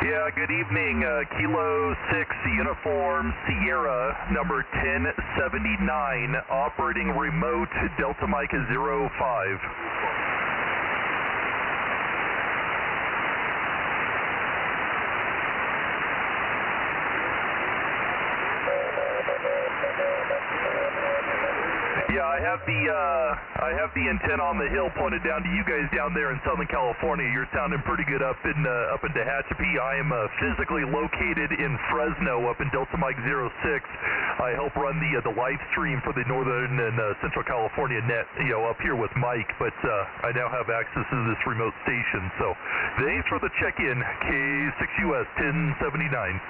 Yeah, good evening. Kilo 6 Uniform Sierra, number 1079, operating remote, Delta Mike 05. Yeah, I have the antenna on the hill pointed down to you guys down there in Southern California. You're sounding pretty good up in Tehachapi. I am physically located in Fresno, up in Delta Mike 06. I help run the live stream for the Northern and Central California net, up here with Mike. But I now have access to this remote station. So thanks for the check-in, K6US 1079.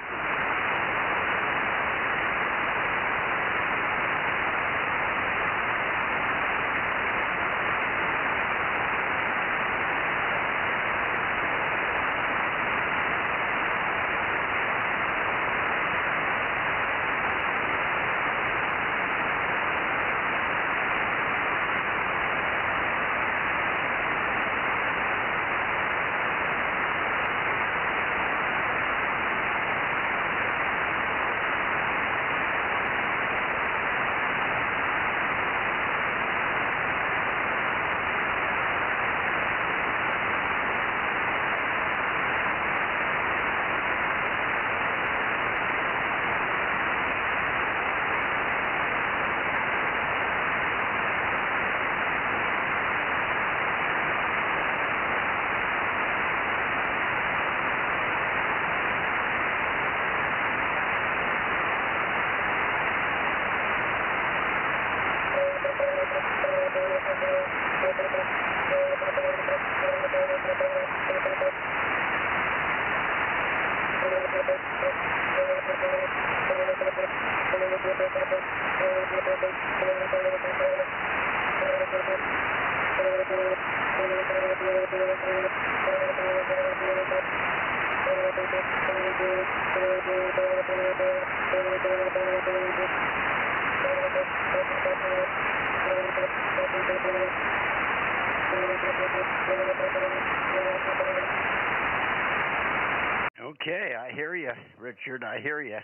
Okay, I hear you, Richard, I hear you.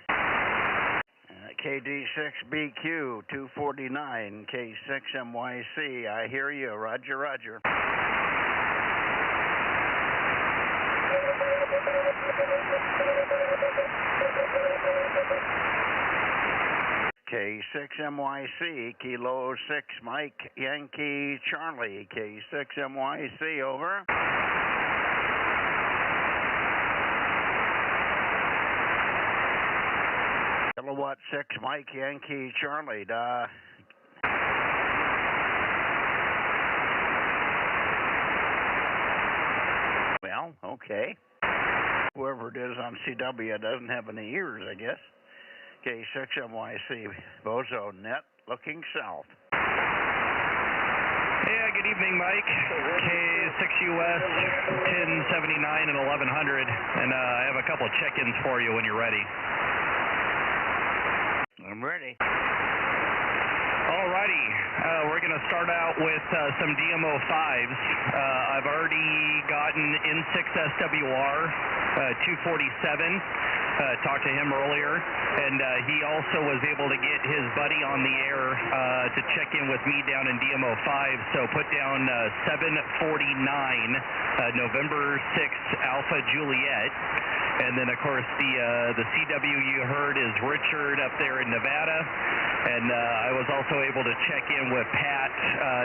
KD6BQ 249, K6MYC, I hear you, roger, roger. K6MYC, Kilo 6, Mike Yankee Charlie, K6MYC, over. Kilowatt 6, Mike Yankee Charlie, Well, okay. Whoever it is on CW doesn't have any ears, I guess. K6MYC, Bozo Net, looking south. Yeah, good evening, Mike. K6US 1079 and 1100, and I have a couple check-ins for you when you're ready. I'm ready. Alrighty, we're going to start out with some DMO5s. I've already gotten N6SWR 247. Talked to him earlier, and he also was able to get his buddy on the air to check in with me down in DMO5. So put down 749 November 6th Alpha Juliet. And then, of course, the CW you heard is Richard up there in Nevada. And I was also able to check in with Pat,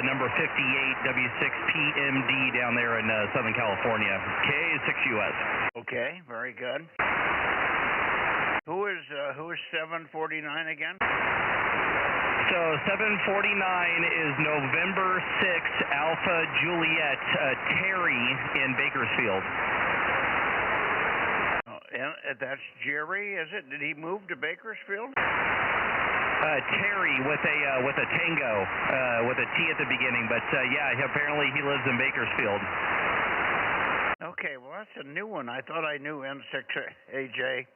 number 58, W6PMD down there in Southern California, K6US. Okay, very good. Who is 749 again? So 749 is November 6th, Alpha Juliet, Terry in Bakersfield. And that's Jerry, is it? Did he move to Bakersfield? Terry with a tango, with a T at the beginning, but yeah, apparently he lives in Bakersfield. Okay, well that's a new one. I thought I knew N6AJ,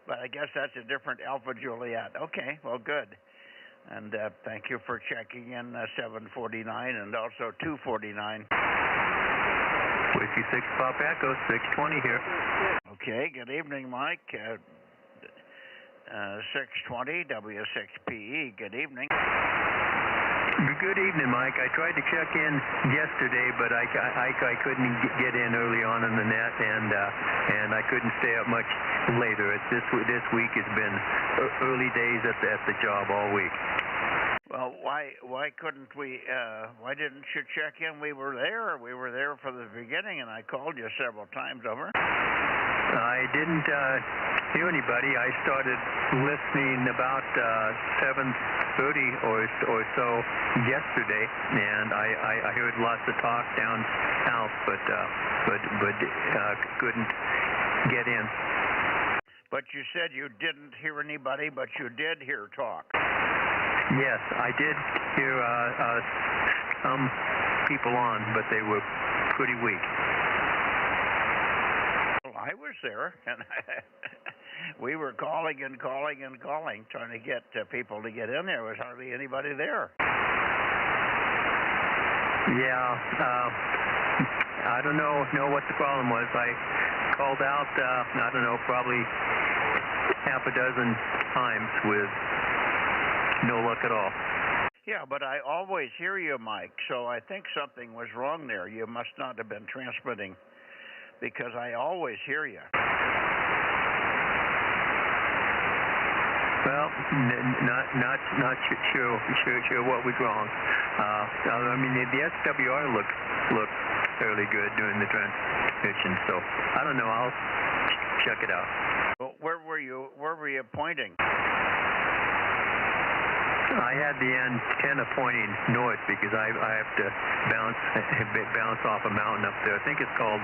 but I guess that's a different Alpha Juliet. Okay, well good, and thank you for checking in 749 and also 249. Whiskey 6 Pop Echo, 620 here. Okay, good evening, Mike. 620 W6PE, good evening. Good evening, Mike. I tried to check in yesterday, but I couldn't get in early on in the net, and I couldn't stay up much later. This week has been early days at the job all week. Well, why couldn't we? Why didn't you check in? We were there. We were there for the beginning, and I called you several times over. I didn't hear anybody. I started listening about 7:30 or so yesterday, and I heard lots of talk down south, but couldn't get in. But you said you didn't hear anybody, but you did hear talk. Yes, I did hear some people on, but they were pretty weak. Well, I was there, and we were calling and calling and calling, trying to get people to get in. There was hardly anybody there. Yeah, I don't know what the problem was. I called out, I don't know, probably half a dozen times with no luck at all. Yeah, but I always hear you, Mike, so I think something was wrong there. You must not have been transmitting, because I always hear you. Well, not sure what was wrong. I mean, the SWR looked fairly good during the transmission, so I don't know. I'll check it out. Well, where were you pointing? I had the antenna pointing north because I have to bounce off a mountain up there. I think it's called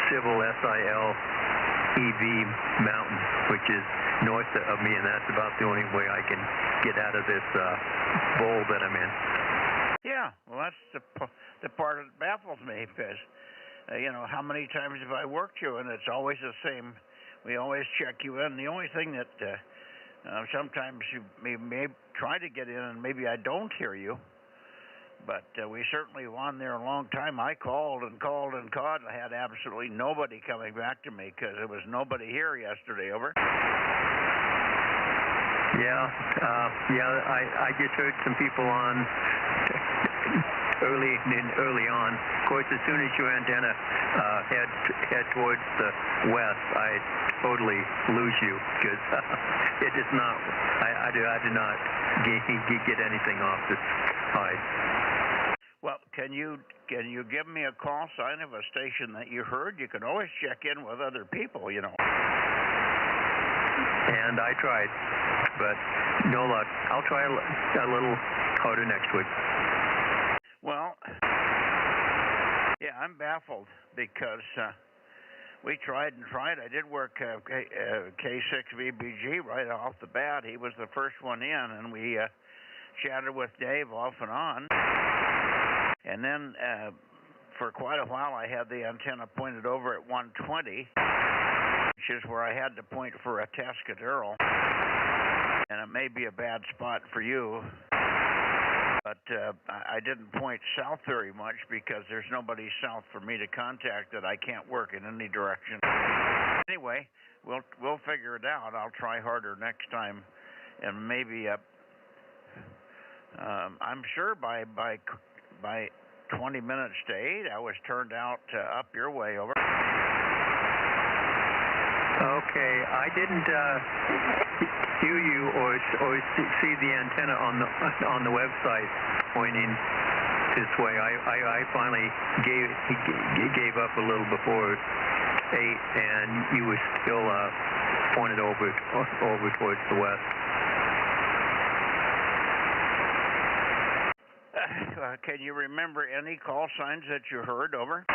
Civil SILEV Mountain, which is north of me, and that's about the only way I can get out of this bowl that I'm in. Yeah, well, that's the part that baffles me, because how many times have I worked you, and it's always the same. We always check you in. The only thing that sometimes you may try to get in, and maybe I don't hear you, but we certainly were on there a long time. I called and called and called. I had absolutely nobody coming back to me because there was nobody here yesterday. Over. Yeah, I just heard some people on early on. Of course, as soon as your antenna head towards the west, I totally lose you, because it is not. I do not get anything off this side. Well, can you give me a call sign of a station that you heard? You can always check in with other people, And I tried, but no luck. I'll try a little harder next week. Well, yeah, I'm baffled because we tried and tried. I did work K6VBG right off the bat. He was the first one in, and we chatted with Dave off and on. And then for quite a while, I had the antenna pointed over at 120, which is where I had to point for a Tascadero. And it may be a bad spot for you, but I didn't point south very much because there's nobody south for me to contact that I can't work in any direction. Anyway, we'll figure it out. I'll try harder next time, and maybe I'm sure by 20 minutes to 8, I was turned out up your way. Over. Okay, I didn't hear you or see the antenna on the website pointing this way. I finally gave up a little before 8, and you were still pointed over towards the west. Can you remember any call signs that you heard? Over.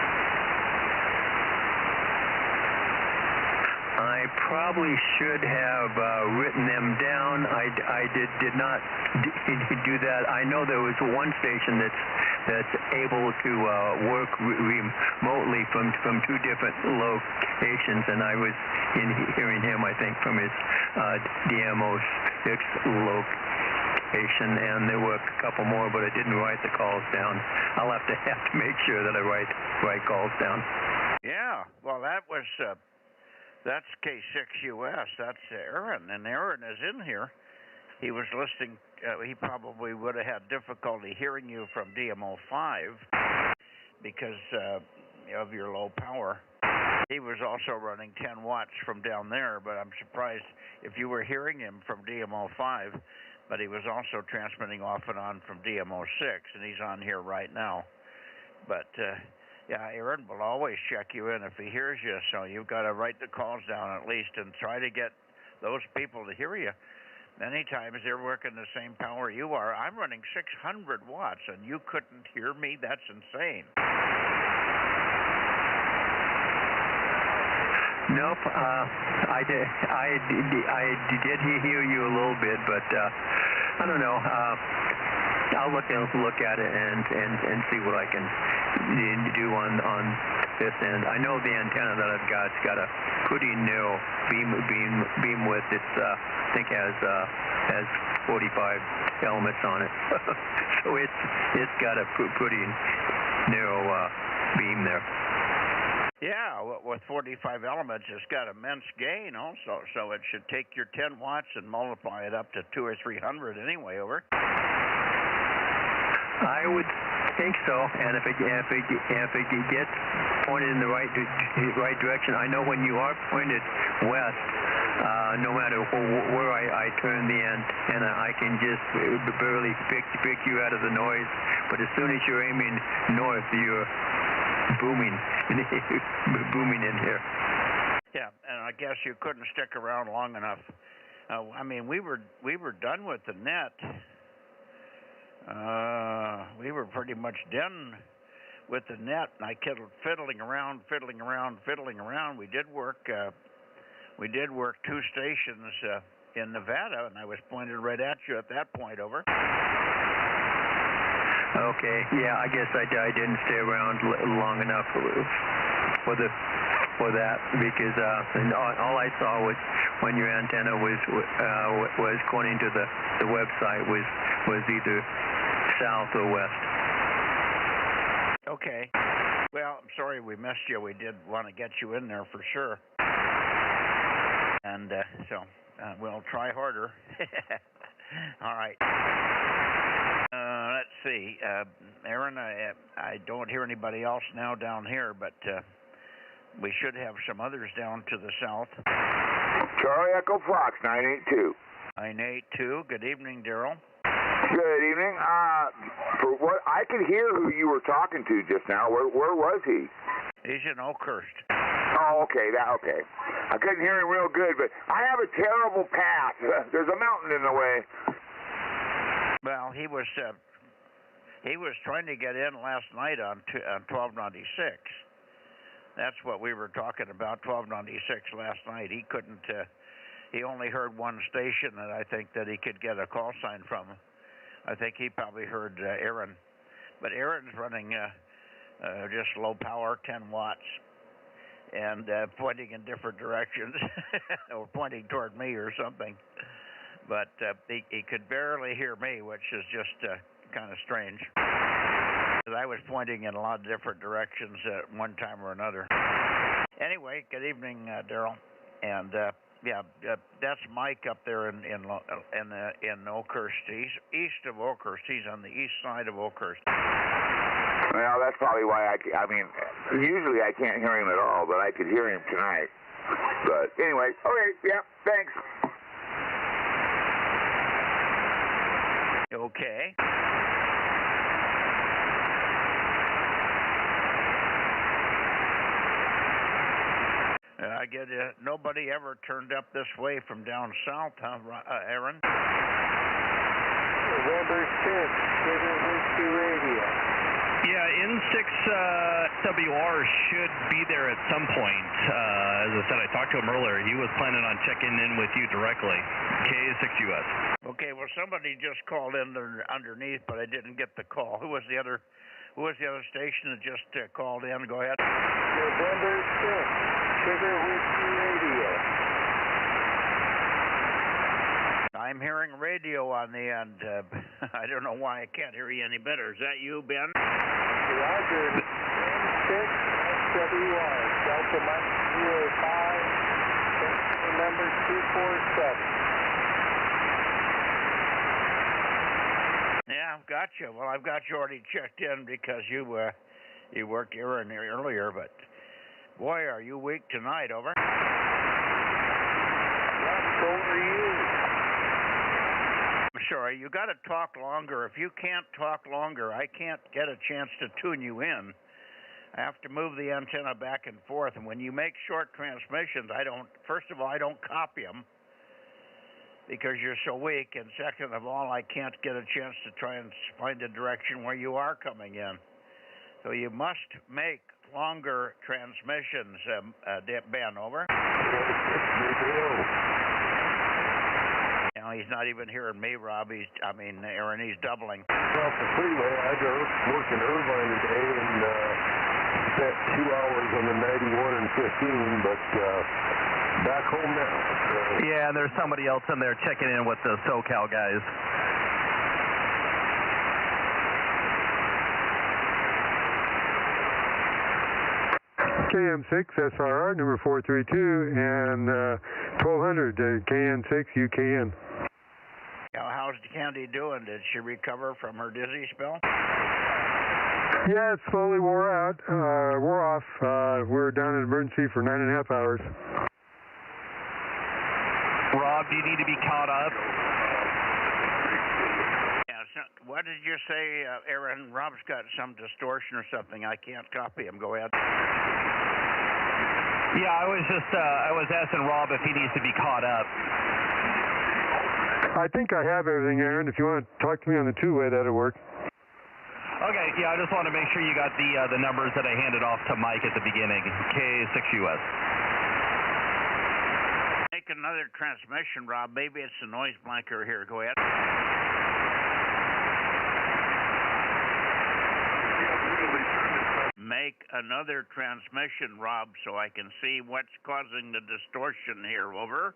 I probably should have written them down. I did not do that. I know there was one station that's able to work remotely from two different locations, and I was hearing him, I think, from his DMO6 location, and there were a couple more, but I didn't write the calls down. I'll have to make sure that I write calls down. Yeah, well, that's K6US. That's Aaron, and Aaron is in here. He was listening. He probably would have had difficulty hearing you from DMO5 because of your low power. He was also running 10 watts from down there, but I'm surprised if you were hearing him from DMO5, but he was also transmitting off and on from DMO6, and he's on here right now. But yeah, Aaron will always check you in if he hears you, so you've got to write the calls down at least and try to get those people to hear you. Many times they're working the same power you are. I'm running 600 watts, and you couldn't hear me? That's insane. Nope. I did hear you a little bit, but I don't know. I'll look at it and see what I can do on this end. I know the antenna that I've got. It's got a pretty narrow beam width. It's I think has 45 elements on it, so it's got a pretty narrow beam there. Yeah, with 45 elements, it's got immense gain also, so it should take your 10 watts and multiply it up to 200 or 300 anyway. Over. I would think so, and if it gets pointed in the right direction, I know when you are pointed west, no matter where I turn the antenna, I can just barely pick you out of the noise. But as soon as you're aiming north, you're booming in here. Yeah, and I guess you couldn't stick around long enough. I mean, we were done with the net. We were pretty much done with the net, and I kept fiddling around. We did work 2 stations in Nevada, and I was pointed right at you at that point. Over. Okay, yeah, I guess I didn't stay around long enough for that because all I saw was when your antenna was according to the website was either south or west. Okay. Well, I'm sorry we missed you. We did want to get you in there for sure. And so we'll try harder. All right. Let's see. Aaron, I don't hear anybody else now down here, but we should have some others down to the south. Charlie Echo Fox, 982. 982. Good evening, Daryl. Good evening. For what I could hear who you were talking to just now. Where was he? He's in Oakhurst. Oh, okay. Okay. I couldn't hear him real good, but I have a terrible path. There's a mountain in the way. Well, he was trying to get in last night on 1296. That's what we were talking about, 1296 last night. He couldn't. He only heard one station, and I think that he could get a call sign from. I think he probably heard Aaron, but Aaron's running just low power, 10 watts, and pointing in different directions, or pointing toward me or something. But he could barely hear me, which is just kind of strange. I was pointing in a lot of different directions at one time or another. Anyway, good evening, Daryl. And yeah, that's Mike up there in Oakhurst, east of Oakhurst. He's on the east side of Oakhurst. Well, that's probably why I mean, usually I can't hear him at all, but I could hear him tonight. But anyway, okay, yeah, thanks. Okay. I get nobody ever turned up this way from down south, huh, Aaron? November 6th, Sugar Whiskey Radio. Yeah, N6WR should be there at some point. As I said, I talked to him earlier. He was planning on checking in with you directly. KA6US. Okay, well, somebody just called in underneath, but I didn't get the call. Who was the other station that just called in? Go ahead. November 6th, Sugar Whiskey Radio. I'm hearing radio on the end. I don't know why I can't hear you any better. Is that you, Ben? Roger. N6SWR, Delta Mike 05, number 247. Yeah, I've got you. Well, I've got you already checked in because you worked here and there earlier, but boy, are you weak tonight, over. So are you. Sorry, you got to talk longer. If you can't talk longer, I can't get a chance to tune you in. I have to move the antenna back and forth, and when you make short transmissions, first of all, I don't copy them because you're so weak, and second of all, I can't get a chance to try and find a direction where you are coming in. So you must make longer transmissions, Ben, over. He's not even hearing me, Rob. Aaron, he's doubling. Off the freeway, I drove working Irvine today and spent 2 hours on the 91 and 15, but back home now. Yeah, and there's somebody else in there checking in with the SoCal guys. KM6 SRR number 432 and 1200 KN6 UKN. Now, how's Candy doing? Did she recover from her dizzy spell? Yeah, it slowly wore off. We were down in emergency for 9.5 hours. Rob, do you need to be caught up? Yeah, what did you say, Aaron? Rob's got some distortion or something. I can't copy him. Go ahead. Yeah, I was asking Rob if he needs to be caught up. I think I have everything, Aaron. If you want to talk to me on the two-way, that'll work. Okay, yeah, I just want to make sure you got the numbers that I handed off to Mike at the beginning. K6US. Make another transmission, Rob. Maybe it's the noise blanker here. Go ahead. Make another transmission, Rob, so I can see what's causing the distortion here. Over.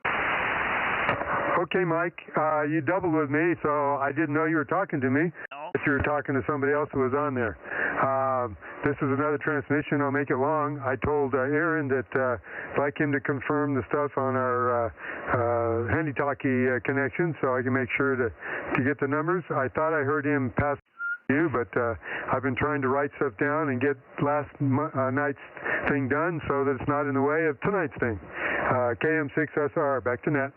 Okay, Mike. You doubled with me, so I didn't know you were talking to me. No. If you were talking to somebody else who was on there. This is another transmission. I'll make it long. I told Aaron that I'd like him to confirm the stuff on our handy-talkie connection so I can make sure to get the numbers. I thought I heard him pass you, but I've been trying to write stuff down and get last night's thing done so that it's not in the way of tonight's thing. KM6SR, back to net.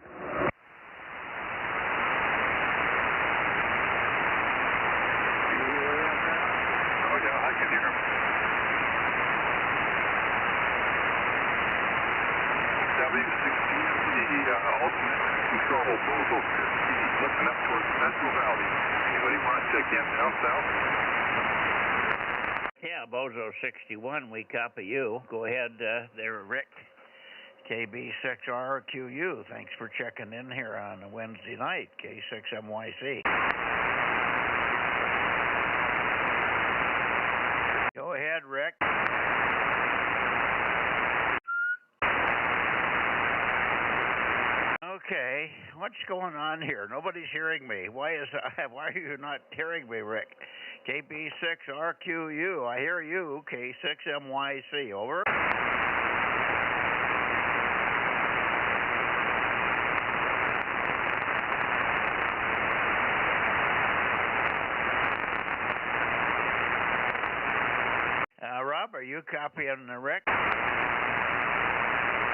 Control, Bozo Net, looking up towards Central Valley. Anybody want to check in down south? Yeah, Bozo 61, we copy you. Go ahead there, Rick. KB6RQU, thanks for checking in here on a Wednesday night, K6MYC. Go ahead, Rick. Okay, what's going on here? Nobody's hearing me. Why are you not hearing me, Rick? KB6RQU, I hear you. K6MYC, over. Rob, are you copying Rick?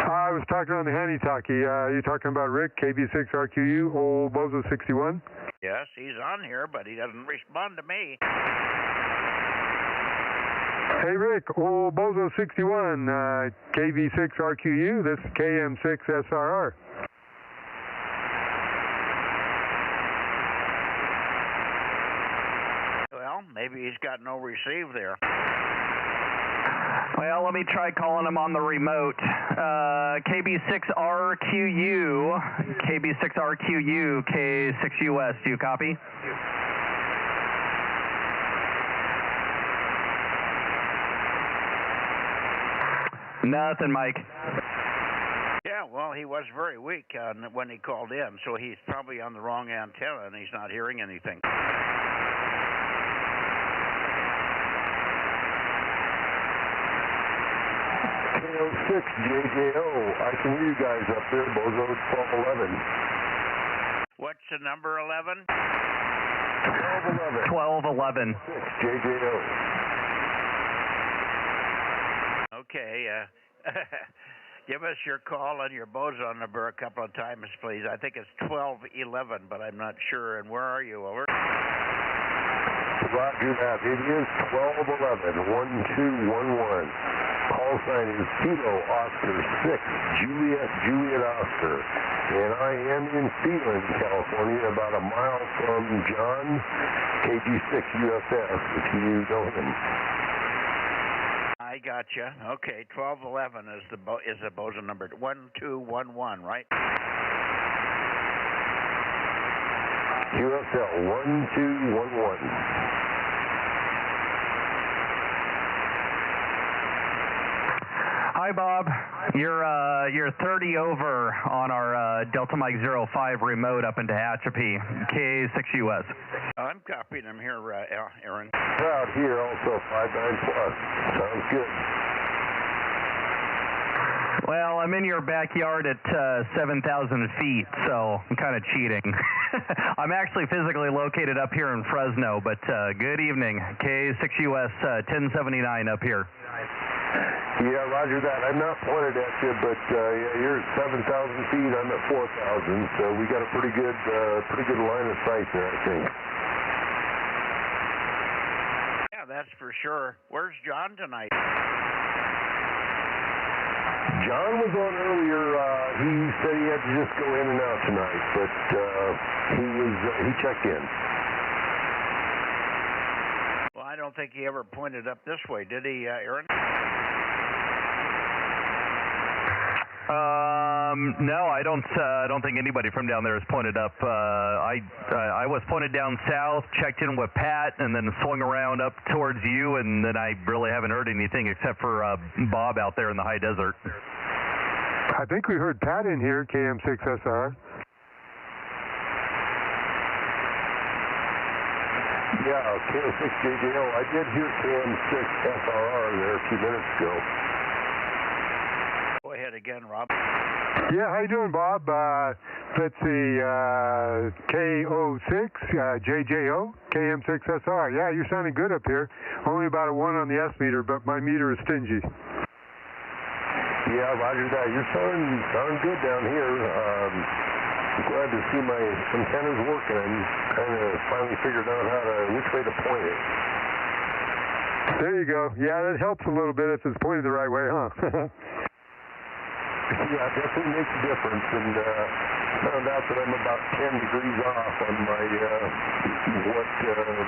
I was talking on the handy-talkie. You talking about Rick, KB6RQU, old Bozo 61? Yes, he's on here, but he doesn't respond to me. Hey, Rick, old Bozo 61, KV6RQU, this is KM6SRR. Well, maybe he's got no receive there. Well, let me try calling him on the remote. KB6RQU, KB6RQU, K6US, do you copy? Nothing, Mike. Yeah, well, he was very weak when he called in, so he's probably on the wrong antenna and he's not hearing anything. KO6 JJO, I can hear you guys up there, Bozo 1211. What's the number 11? 1211. 6 JJO. Okay, give us your call and your Bozo number a couple of times, please. I think it's 1211, but I'm not sure. And where are you? Over. Roger that. It is 1211, 1211. Call sign is Kilo Oscar 6, Juliet Oscar. And I am in Sealand, California, about a mile from John, KG6 USS, if you know him. I gotcha. Okay, 1211 is the Bozo number. 1211, right? QSL 1211. Hi, Bob. You're 30 over on our Delta Mike 05 remote up in Tehachapi, K6US. I'm copying him here, Aaron. Crowd here also 59 plus. Sounds good. Well, I'm in your backyard at 7,000 feet, so I'm kind of cheating. I'm actually physically located up here in Fresno, but good evening. K6US 1079 up here. Yeah, roger that. I'm not pointed at you, but yeah, you're at 7,000 feet. I'm at 4,000, so we got a pretty good line of sight there, I think. Yeah, that's for sure. Where's John tonight? John was on earlier. He said he had to just go in and out tonight, but he checked in. Well, I don't think he ever pointed up this way, did he, Aaron? No, I don't think anybody from down there has pointed up. I was pointed down south, checked in with Pat, and then swung around up towards you, and then I really haven't heard anything except for Bob out there in the high desert. I think we heard Pat in here, KM6SR. Yeah, KO6JJO. I did hear KM6SRR there a few minutes ago. Go ahead again, Rob. Yeah, how you doing, Bob? Let's see, KO6, JJO, KM6SR. Yeah, you're sounding good up here. Only about a 1 on the S meter, but my meter is stingy. Yeah, roger that. You're sounding good down here. I'm glad to see my antennas working. I'm kind of finally figured out which way to point it. There you go. Yeah, that helps a little bit if it's pointed the right way, huh? Yeah, it definitely makes a difference, and found out that I'm about 10 degrees off on my what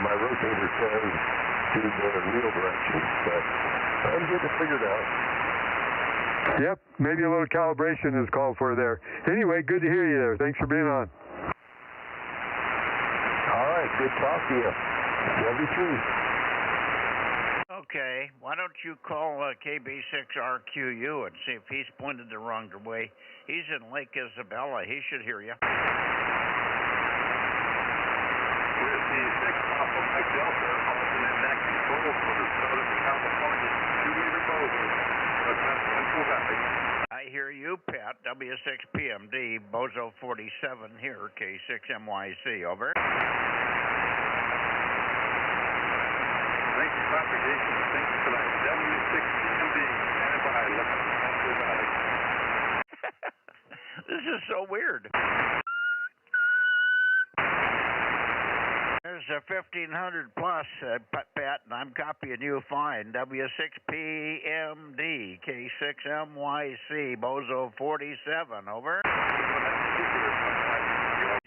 my rotator says to the real direction, but I'm getting it figured out. Yep, maybe a little calibration is called for there. Anyway, good to hear you there. Thanks for being on. All right, good talk to you. 73. Okay, why don't you call KB6RQU and see if he's pointed the wrong way. He's in Lake Isabella. He should hear you. Here's the 6 Alpha Mike Delta, alternate net control for the Southern California 2-meter Bozo. I hear you, Pat. W6PMD, Bozo 47 here, K6MYC. Over. Thank you, propagation. Thank you for that. W6PMD, stand by, looking at Valley. This is so weird. There's 1500 plus, Pat, and I'm copying you fine. W6PMD, K6MYC, Bozo 47, over.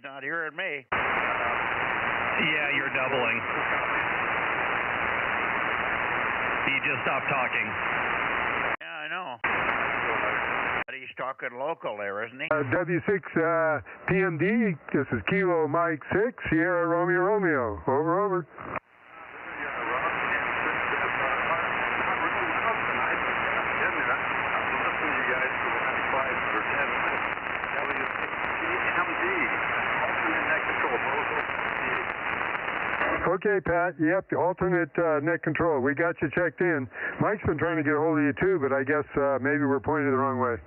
Not hearing me. Yeah, you're doubling. He just stopped talking. Yeah, I know. But he's talking local there, isn't he? W6 PMD, this is Kilo Mike 6, Sierra Romeo Romeo. Over. Okay, Pat. Yep, alternate net control. We got you checked in. Mike's been trying to get a hold of you too, but I guess maybe we're pointed the wrong way.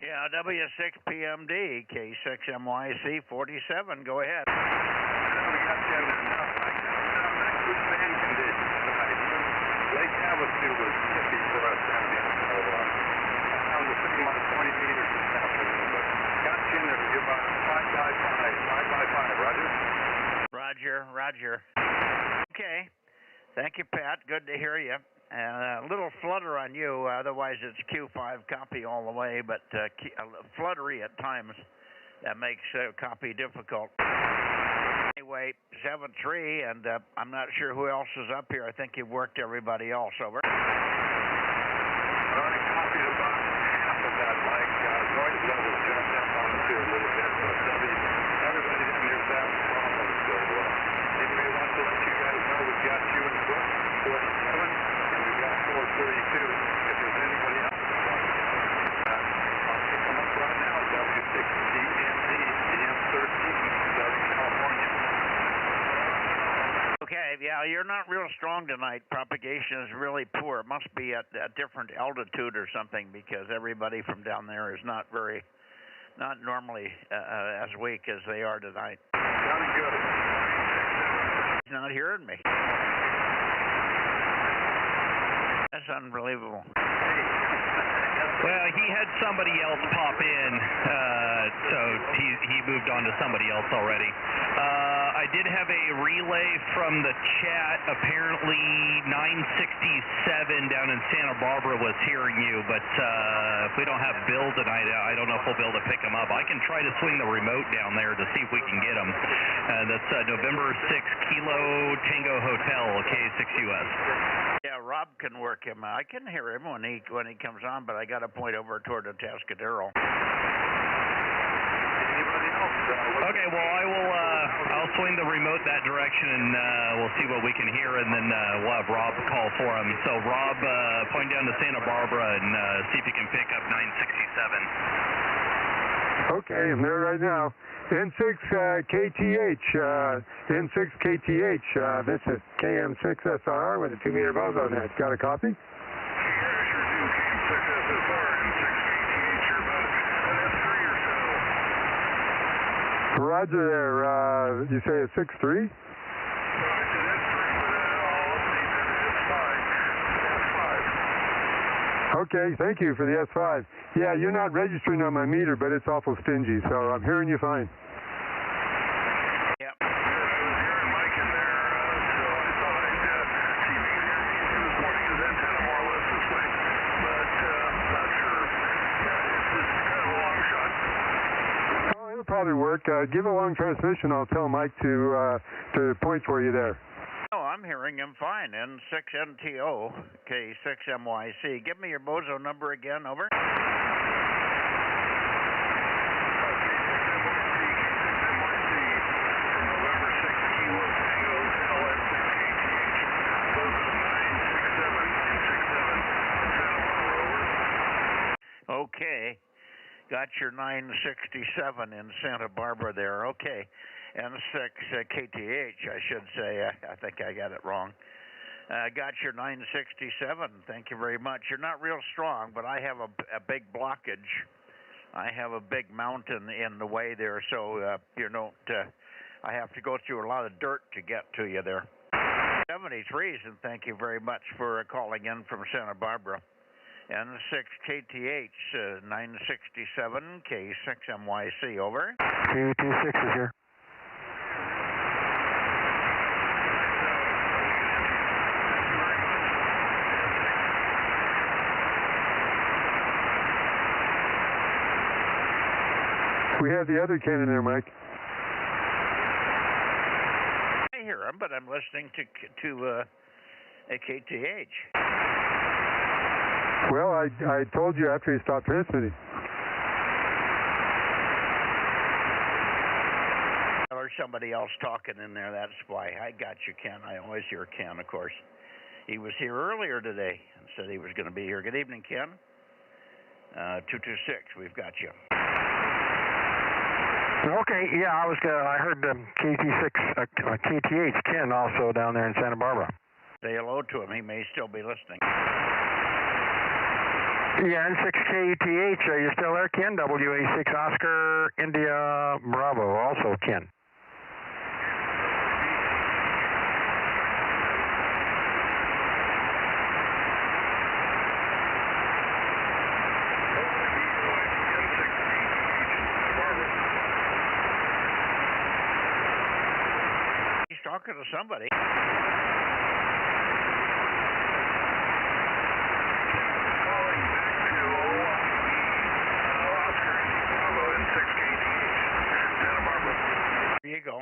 Yeah, W6PMD, K6MYC 47. Go ahead. Lake Havasu was tricky for us down here, so I found the signal on 20 meters this afternoon, but got you in there to give about 5 by 5, Roger. Okay. Thank you, Pat. Good to hear you. A little flutter on you, otherwise it's Q5 copy all the way, but fluttery at times. That makes copy difficult. Anyway, 7-3, and I'm not sure who else is up here. I think you've worked everybody else, over. I already copied about half of that, Mike. Going to double jumped up on it too a little bit, but everybody down here's having problems, so anyway, want to let you guys know we've got you in the book, 47, and we've got 432. If there's anybody else that wants to get on, I'll pick them up right now, W6DMD, DM13, Southern California. Okay, yeah, you're not real strong tonight. Propagation is really poor. It must be at a different altitude or something, because everybody from down there is not normally as weak as they are tonight. Sounding good. He's not hearing me. That's unbelievable. Well, he had somebody else pop in, so he moved on to somebody else already. I did have a relay from the chat. Apparently 967 down in Santa Barbara was hearing you, but if we don't have Bill tonight, I don't know if we'll be able to pick him up. I can try to swing the remote down there to see if we can get him. That's November 6 Kilo Tango Hotel, K6US. Yeah, Rob can work him. I can hear him when he comes on, but I got to point over toward the Tascadero. Anybody else? Okay, well, I'll swing the remote that direction, and we'll see what we can hear, and then we'll have Rob call for him. So, Rob, point down to Santa Barbara and see if you can pick up 967. Okay, I'm there right now. N6 KTH, N6 KTH, this is KM6SR with a 2-meter Bozo Net. Got a copy? Roger there. You say it's 6-3? Okay, thank you for the S5. Yeah, you're not registering on my meter, but it's awful stingy, so I'm hearing you fine. Yep. I was hearing Mike in there, so I thought I'd see if you could hear me this morning. His antenna more or less this way, but not sure. Yeah, it's kind of a long shot. Oh, it'll probably work. Give a long transmission. I'll tell Mike to point for you there. No, I'm hearing him fine. N6NTO, K6MYC. Give me your Bozo number again, over. Okay. Got your 967 in Santa Barbara there. Okay. N6 KTH, I should say. I think I got it wrong. Got your 967. Thank you very much. You're not real strong, but I have a big blockage. I have a big mountain in the way there, so I have to go through a lot of dirt to get to you there. 73s, and thank you very much for calling in from Santa Barbara. N6 KTH 967 K6MYC, over. K26 is here. We have the other cannon there, Mike. I hear him, but I'm listening to a KTH. Well, I told you after he stopped transmitting. Or somebody else talking in there, that's why. I got you, Ken. I always hear Ken, of course. He was here earlier today and said he was going to be here. Good evening, Ken. 226, we've got you. Okay, yeah, I heard KTH Ken also down there in Santa Barbara. Say hello to him. He may still be listening. Yeah, N6KTH, are you still there, Ken? WA6 Oscar India Bravo, also Ken. He's talking to somebody. There you go.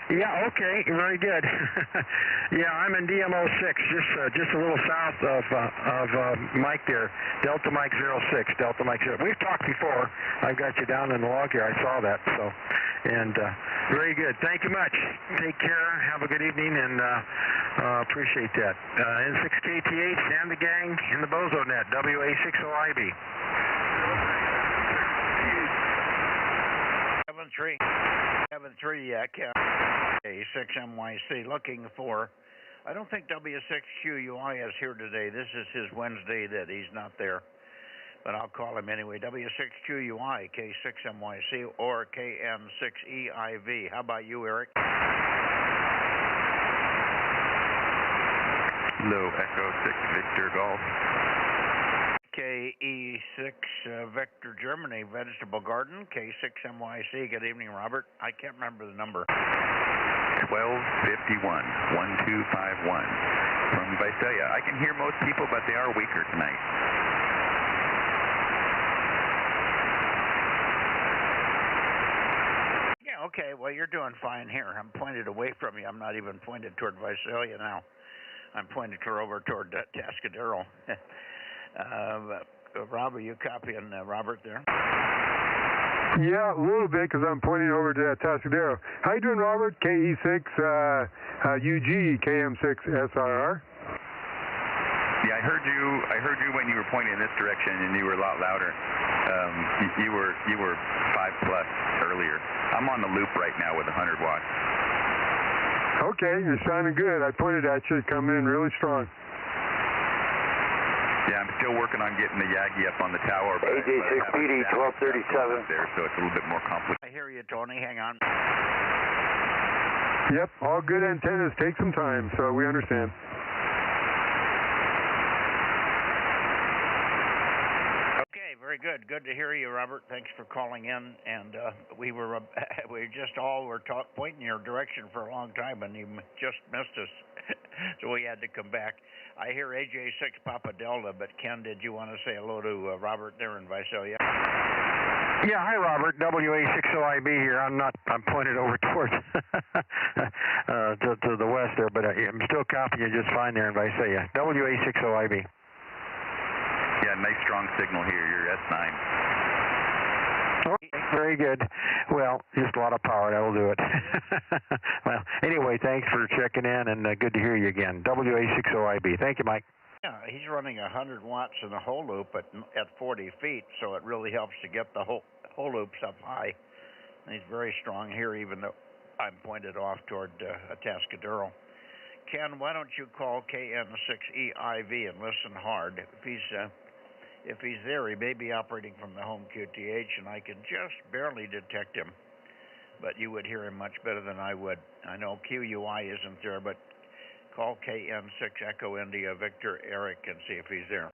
Yeah, okay, very good. Yeah, I'm in DMO6, just a little south of Mike there, Delta Mike 06, Delta Mike 0. We've talked before. I've got you down in the log here. I saw that. So, and very good. Thank you much. Take care. Have a good evening, and appreciate that. N6KTH and the gang in the Bozo Net, WA60IB. 73, yeah, K6MYC, looking for, I don't think W6QUI is here today. This is his Wednesday that he's not there, but I'll call him anyway. W6QUI, K6MYC, or KM6EIV. How about you, Eric? Low Echo 6 Victor Golf. KE6 Vector Germany Vegetable Garden, K6MYC. Good evening, Robert. I can't remember the number. 1251, 1251 from Visalia. I can hear most people, but they are weaker tonight. Yeah, okay. Well, you're doing fine here. I'm pointed away from you. I'm not even pointed toward Visalia now. I'm pointed over toward Tascadero. Rob, are you copying Robert there? Yeah, a little bit, because I'm pointing over to Tascadero. How you doing, Robert? KE6 UG KM6 SRR. Yeah, I heard you when you were pointing in this direction, and you were a lot louder. You were 5+ earlier. I'm on the loop right now with 100 watts. Okay, you're sounding good. I pointed at you, coming in really strong. Yeah, I'm still working on getting the Yagi up on the tower. AJ6PD 1237. There, so it's a little bit more complicated. I hear you, Tony. Hang on. Yep, all good antennas take some time, so we understand. Okay, very good. Good to hear you, Robert. Thanks for calling in. And we just all were pointing your direction for a long time, and you just missed us, so we had to come back. I hear AJ6 Papa Delta, but Ken, did you want to say hello to Robert there in Visalia? Yeah, hi Robert, WA60IB here. I'm pointed over towards to the west there, but I'm still copying you just fine there in Visalia. WA60IB. Yeah, nice strong signal here. You're S9. Okay, very good. Well, just a lot of power. That will do it. Well, anyway, thanks for checking in, and good to hear you again. WA60IB. Thank you, Mike. Yeah, he's running 100 watts in the whole loop at 40 feet, so it really helps to get the whole loops up high. And he's very strong here, even though I'm pointed off toward Atascadero. Ken, why don't you call KM6EIV and listen hard? If he's there, he may be operating from the home QTH, and I can just barely detect him. But you would hear him much better than I would. I know QUI isn't there, but call KN6 Echo India Victor Eric and see if he's there.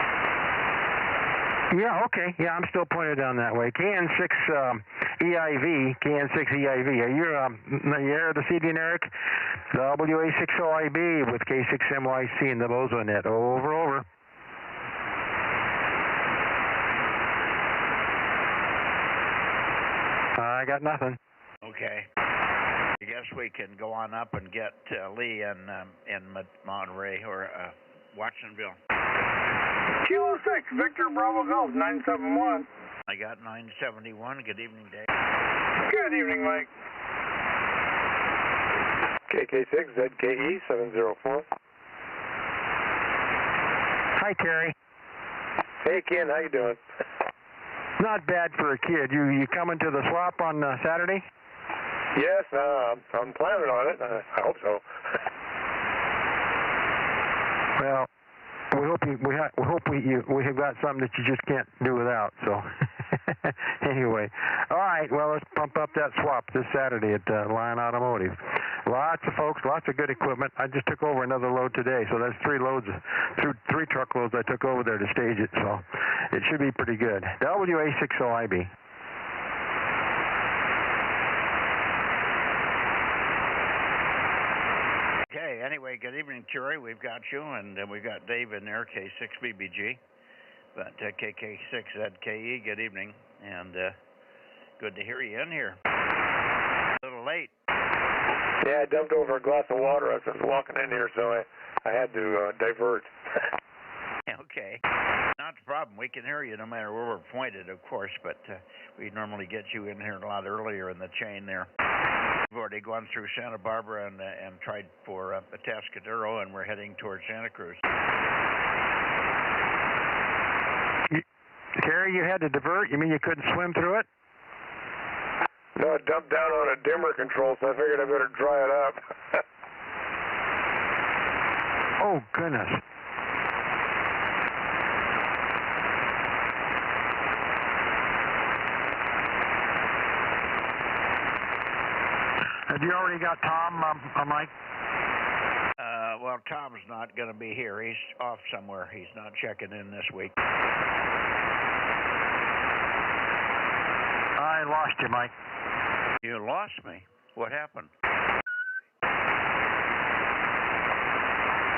Yeah, okay. Yeah, I'm still pointed down that way. KN6 EIV, KN6 EIV. Are you air this evening, Eric? WA60IB with K6MYC in the Bozo Net. Over. I got nothing. Okay. I guess we can go on up and get Lee in Monterey or Watsonville. Kilo 6, Victor Bravo Golf, 971. I got 971. Good evening, Dave. Good evening, Mike. KK6 ZKE 704. Hi, Terry. Hey, Ken, how you doing? Not bad for a kid. You coming to the swap on Saturday? Yes, I'm planning on it. I hope so. Well, we have got something that you just can't do without. So anyway, all right. Well, let's pump up that swap this Saturday at Lion Automotive. Lots of folks, lots of good equipment. I just took over another load today, so that's three truckloads I took over there to stage it. So it should be pretty good. WA60IB. Anyway, good evening, Terry. We've got you, and we've got Dave in there, K6BBG, but KK6ZKE, good evening, and good to hear you in here. A little late. Yeah, I dumped over a glass of water as I was walking in here, so I had to divert. Okay. Not the problem. We can hear you no matter where we're pointed, of course, but we normally get you in here a lot earlier in the chain there. We've already gone through Santa Barbara and tried for Atascadero, and we're heading towards Santa Cruz. Terry, you had to divert? You mean you couldn't swim through it? No, I dumped down on a dimmer control, so I figured I better dry it up. Oh, goodness. Have you already got Tom, Mike? Well, Tom's not going to be here. He's off somewhere. He's not checking in this week. I lost you, Mike. You lost me? What happened?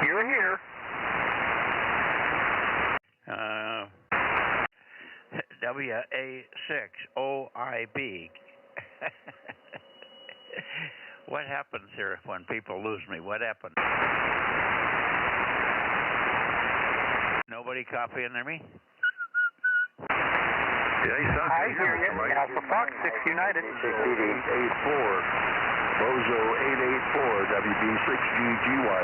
You're here. WA6OIB. What happens here when people lose me? What happened? Nobody copying me? Yeah, he sounds I hear you. Alpha Fox 6 United. 884. Bozo 884. WB6GGY.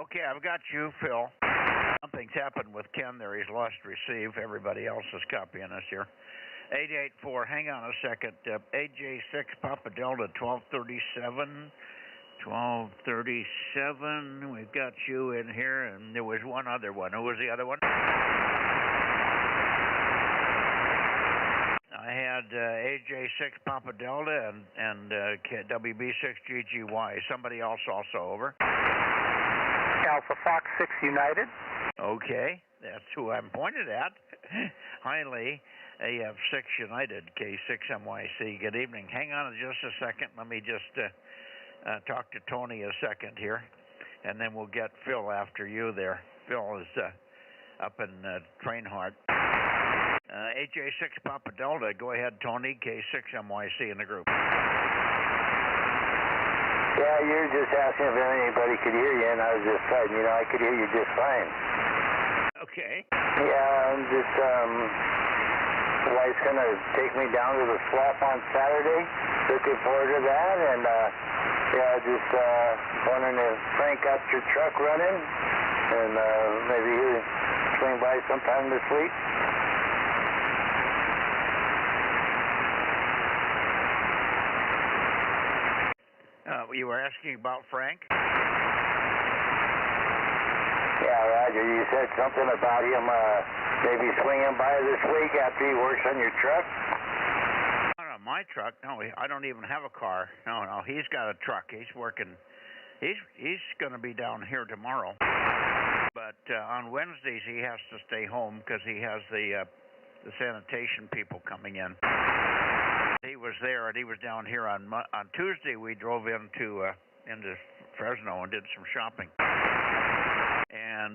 Okay, I've got you, Phil. Something's happened with Ken there. He's lost receive. Everybody else is copying us here. 884, hang on a second. AJ6 Papa Delta 1237. 1237. We've got you in here, and there was one other one. Who was the other one? I had AJ6 Papa Delta and WB6GGY. Somebody else also over. Alpha Fox 6 United. Okay, that's who I'm pointed at. Hi, Lee. AF6 United, K6MYC. Good evening. Hang on just a second. Let me just talk to Tony a second here, and then we'll get Phil after you there. Phil is up in Trainhard. AJ6 Papa Delta, go ahead, Tony, K6MYC in the group. Yeah, you were just asking if anybody could hear you, and I was just saying, I could hear you just fine. Okay. Yeah, I'm just, wife's going to take me down to the swap on Saturday. Looking forward to that, and, just wondering if Frank got your truck running, and maybe he'll swing by sometime this week. You were asking about Frank? Yeah, Roger. You said something about him maybe swinging by this week after he works on your truck. Not on my my truck. No, I don't even have a car. No, he's got a truck. He's working. He's going to be down here tomorrow. But on Wednesdays he has to stay home because he has the sanitation people coming in. He was there, and he was down here on Tuesday. We drove into Fresno and did some shopping.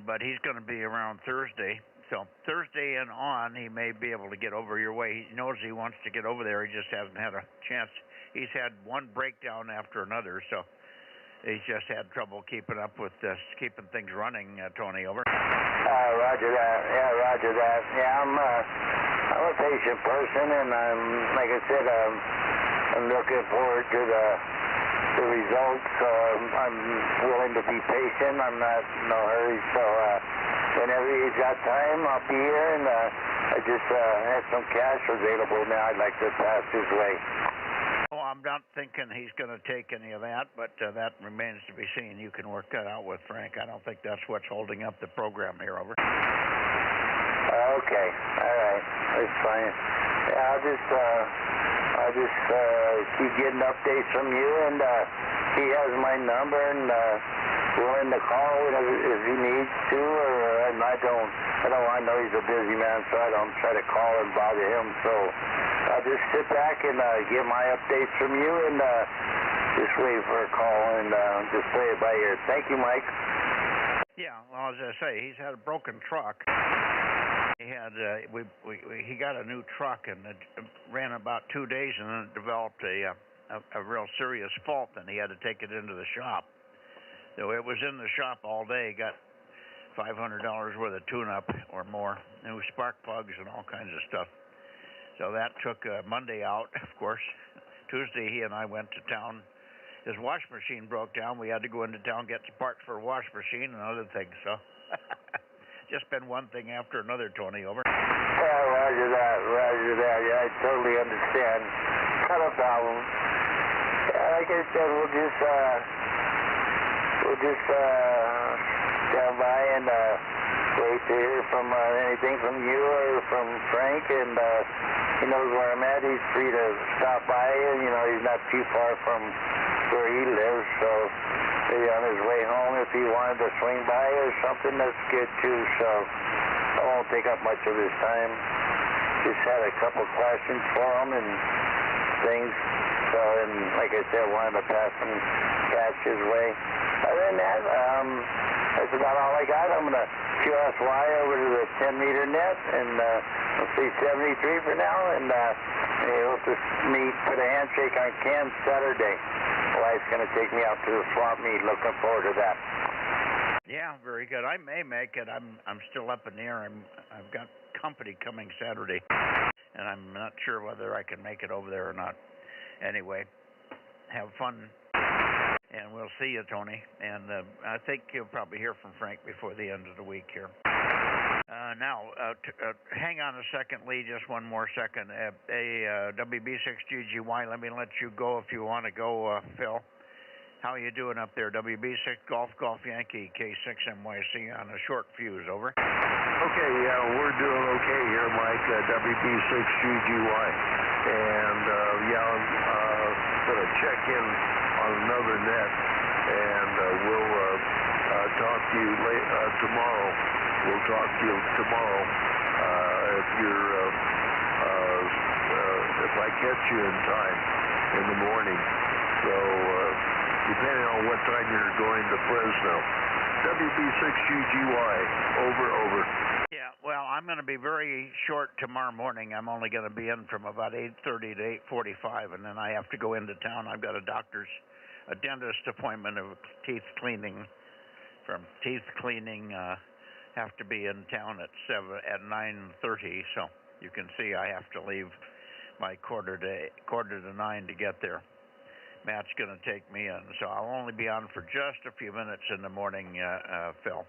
But he's going to be around Thursday. So Thursday and on, he may be able to get over your way. He knows he wants to get over there. He just hasn't had a chance. He's had one breakdown after another, so he's just had trouble keeping up with keeping things running. Tony, over. Roger that. Yeah, roger that. Yeah, I'm a patient person, and I'm, like I said, I'm looking forward to the results. So I'm willing to be patient. I'm not in no hurry. So whenever you got time, I'll be here. And I just have some cash available now. I'd like to pass his way. Oh, I'm not thinking he's going to take any of that, but that remains to be seen. You can work that out with Frank. I don't think that's what's holding up the program here, over. Okay, all right, that's fine. Yeah, I'll just keep getting updates from you, and he has my number, and willing to call if he needs to, or I know he's a busy man, so I don't try to call and bother him. So I'll just sit back and get my updates from you, and just wait for a call, and just play it by ear. Thank you, Mike. Yeah, well, as I say, he's had a broken truck. He had he got a new truck, and it ran about 2 days, and then it developed a real serious fault, and he had to take it into the shop. So it was in the shop all day. Got $500 worth of tune-up or more, new spark plugs and all kinds of stuff. So that took Monday out, of course. Tuesday, he and I went to town. His wash machine broke down. We had to go into town, get some parts for a wash machine and other things. So just been one thing after another, Tony, over. Yeah, roger that. Yeah, I totally understand. Not a problem. Yeah, like I said, we'll just stand by and wait to hear from anything from you or from Frank, and he knows where I'm at. He's free to stop by, and he's not too far from where he lives, so maybe on his way home, if he wanted to swing by or something, that's good too. So I won't take up much of his time. Just had a couple questions for him and things. So, and like I said, wanted to pass some cash his way. Other than that, that's about all I got. I'm going to QSY over to the 10-meter net, and I'll see 73 for now, and we'll just put a handshake on Cam Saturday. Wife's going to take me out to the swamp meet. Looking forward to that. Yeah, very good. I may make it. I'm still up in the air. I've got company coming Saturday, and I'm not sure whether I can make it over there or not. Anyway, have fun, and we'll see you, Tony. And I think you'll probably hear from Frank before the end of the week here. Now, hang on a second, Lee, just one more second. WB6GGY, let me let you go if you want to go, Phil. How are you doing up there? WB6 Golf Yankee K6MYC on a short fuse, over. Okay, yeah, we're doing okay here, Mike, WB6GGY. And, I'm going to check in on another net, and we'll talk to you tomorrow. We'll talk to you tomorrow if I catch you in time in the morning. So, depending on what time you're going to Fresno. WB6GGY, over. Yeah, well, I'm going to be very short tomorrow morning. I'm only going to be in from about 8:30 to 8:45, and then I have to go into town. I've got a dentist appointment of teeth cleaning. Have to be in town at 9:30, so you can see I have to leave by quarter to 9 to get there. Matt's going to take me in, so I'll only be on for just a few minutes in the morning, Phil.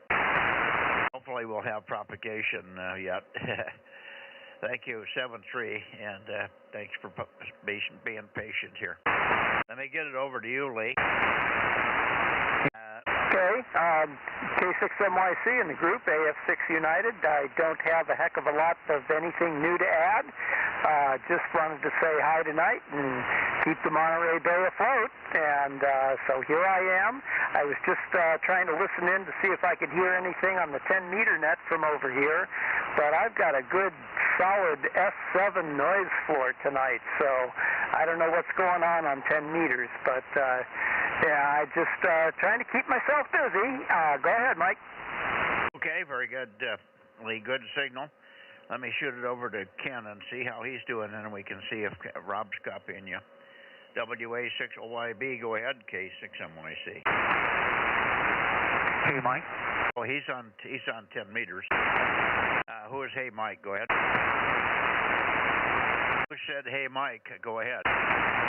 Hopefully we'll have propagation yet. Thank you, 7-3, and thanks for being patient here. Let me get it over to you, Lee. Okay, K6MYC in the group, AF6 United. I don't have a heck of a lot of anything new to add. Just wanted to say hi tonight and keep the Monterey Bay afloat. And so here I am. I was just trying to listen in to see if I could hear anything on the 10-meter net from over here. But I've got a good, solid S7 noise floor tonight. So I don't know what's going on 10 meters. But, yeah, I just trying to keep myself busy. Go ahead, Mike. Okay, very good, Lee. Good signal. Let me shoot it over to Ken and see how he's doing, and we can see if Rob's copying you. WA6OYB, go ahead, K6MYC. Hey, Mike. Oh, he's on 10 meters. Who is Hey Mike? Go ahead. Who said Hey Mike? Go ahead.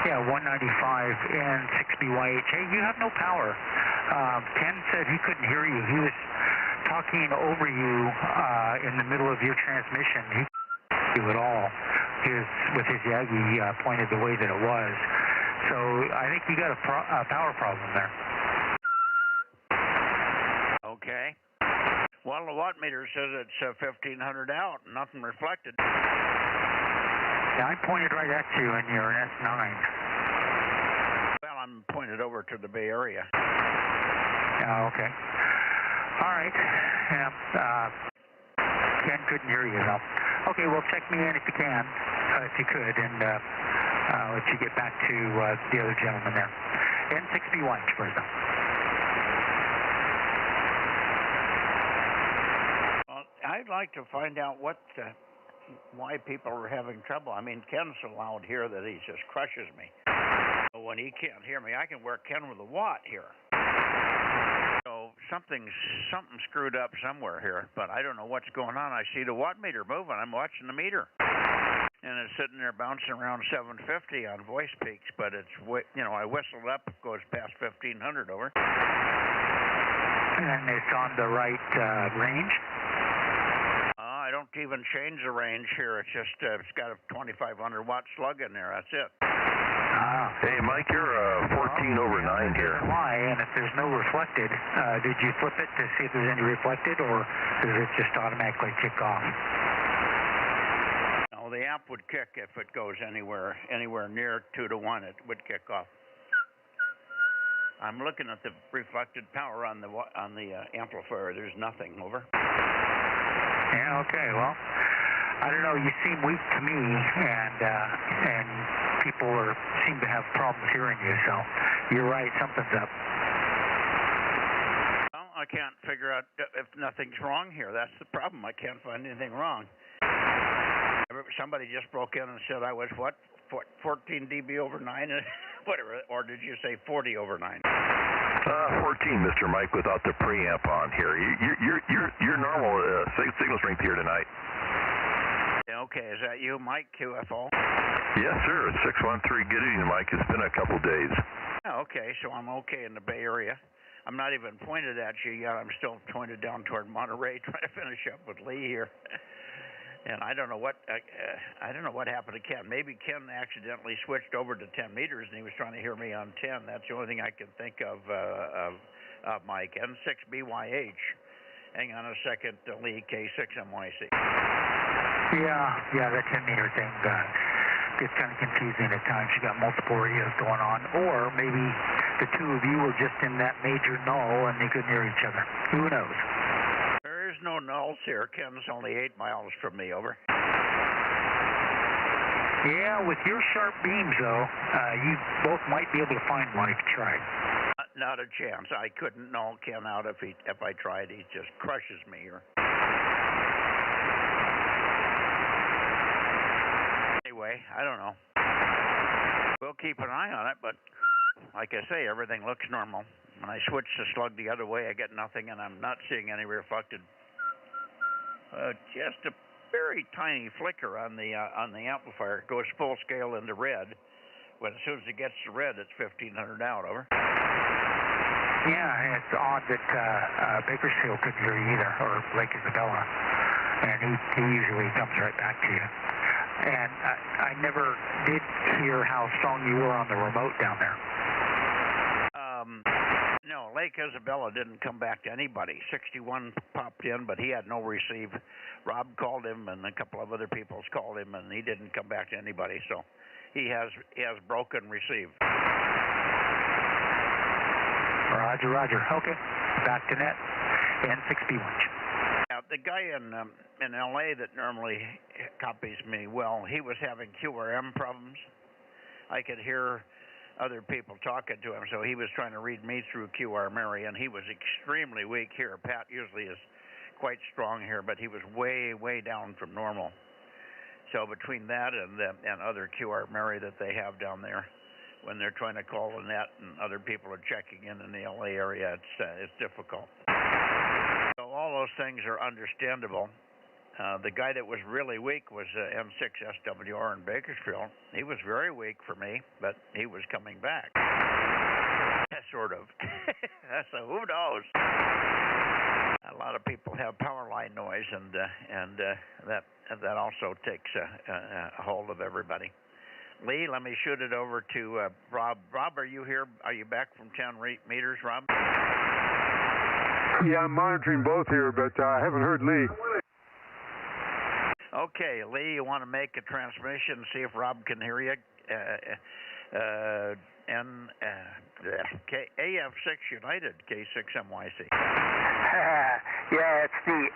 Yeah, 195 and 6BYH. Hey, you have no power. Ken said he couldn't hear you. He was talking over you in the middle of your transmission. He couldn't hear you at all. With his Yagi pointed the way that it was. So I think you got a power problem there. Okay. Well, the watt meter says it's 1,500 out, nothing reflected. Yeah, I pointed right at you in your S9. Well, I'm pointed over to the Bay Area. Oh, okay. All right. Yeah, Ken couldn't hear you, though. Okay, well, check me in if you can, if you could, and I'll let you get back to the other gentleman there. N6B1, Fresno. Well, I'd like to find out why people are having trouble. I mean, Ken's so loud here that he just crushes me. When he can't hear me, I can work Ken with a watt here. So something screwed up somewhere here, but I don't know what's going on. I see the watt meter moving. I'm watching the meter, and it's sitting there bouncing around 750 on voice peaks. But it's I whistle it up, it goes past 1,500 over. And it's on the right range. I don't even change the range here. It's just it's got a 2,500 watt slug in there. That's it. Hey, Mike, you're 14 over 9 here. Why? And if there's no reflected, did you flip it to see if there's any reflected, or does it just automatically kick off? No, the app would kick if it goes anywhere near 2 to 1. It would kick off. I'm looking at the reflected power on the amplifier. There's nothing. Over. Yeah. Okay. Well, I don't know. You seem weak to me, and people seem to have problems hearing you. So you're right. Something's up. Well, I can't figure out if nothing's wrong here. That's the problem. I can't find anything wrong. Somebody just broke in and said I was 14 dB over 9, whatever, or did you say 40 over 9? 14, Mr. Mike, without the preamp on here. Your normal signal strength here tonight. Okay, is that you, Mike, QFO? Yes, sir. It's 613. Good evening, Mike. It's been a couple days. Oh, okay, so I'm okay in the Bay Area. I'm not even pointed at you yet. I'm still pointed down toward Monterey, trying to finish up with Lee here. And I don't know what happened to Ken. Maybe Ken accidentally switched over to 10 meters, and he was trying to hear me on 10. That's the only thing I can think of Mike. N6BYH. Hang on a second, Lee, K6MYC. Yeah, that 10-meter thing gets kind of confusing at times. You got multiple radios going on, or maybe the two of you were just in that major null and they couldn't hear each other. Who knows? There's no nulls here. Ken's only 8 miles from me, over. Yeah, with your sharp beams, though, you both might be able to find one if you tried. Not a chance. I couldn't null Ken out if I tried. He just crushes me here. Anyway, I don't know. We'll keep an eye on it, but like I say, everything looks normal. When I switch the slug the other way, I get nothing, and I'm not seeing any reflected. Just a very tiny flicker on the amplifier. It goes full scale into red. But as soon as it gets to red, it's 1,500 out, over. Yeah, it's odd that Bakersfield couldn't hear you either, or Lake Isabella. And he usually comes right back to you. And I never did hear how strong you were on the remote down there. No, No, Lake Isabella didn't come back to anybody. 61 popped in, but he had no receive. Rob called him, and a couple of other people's called him, and he didn't come back to anybody. So he has broken receive. Roger, Roger. Okay, back to net. N6B watch. Now, the guy in L.A. that normally copies me well, he was having QRM problems. I could hear other people talking to him, so he was trying to read me through QRM, and he was extremely weak here. Pat usually is quite strong here, but he was way, way down from normal. So between that and other QRM that they have down there, when they're trying to call the net and other people are checking in the LA area, it's difficult. So all those things are understandable. The guy that was really weak was M6SWR in Bakersfield. He was very weak for me, but he was coming back. Sort of. So who knows? A lot of people have power line noise, and that also takes a hold of everybody. Lee, let me shoot it over to Rob. Rob, are you here? Are you back from 10 meters, Rob? Yeah, I'm monitoring both here, but I haven't heard Lee. Okay, Lee, you want to make a transmission and see if Rob can hear you? AF6 United, K6MYC. Yeah, it's the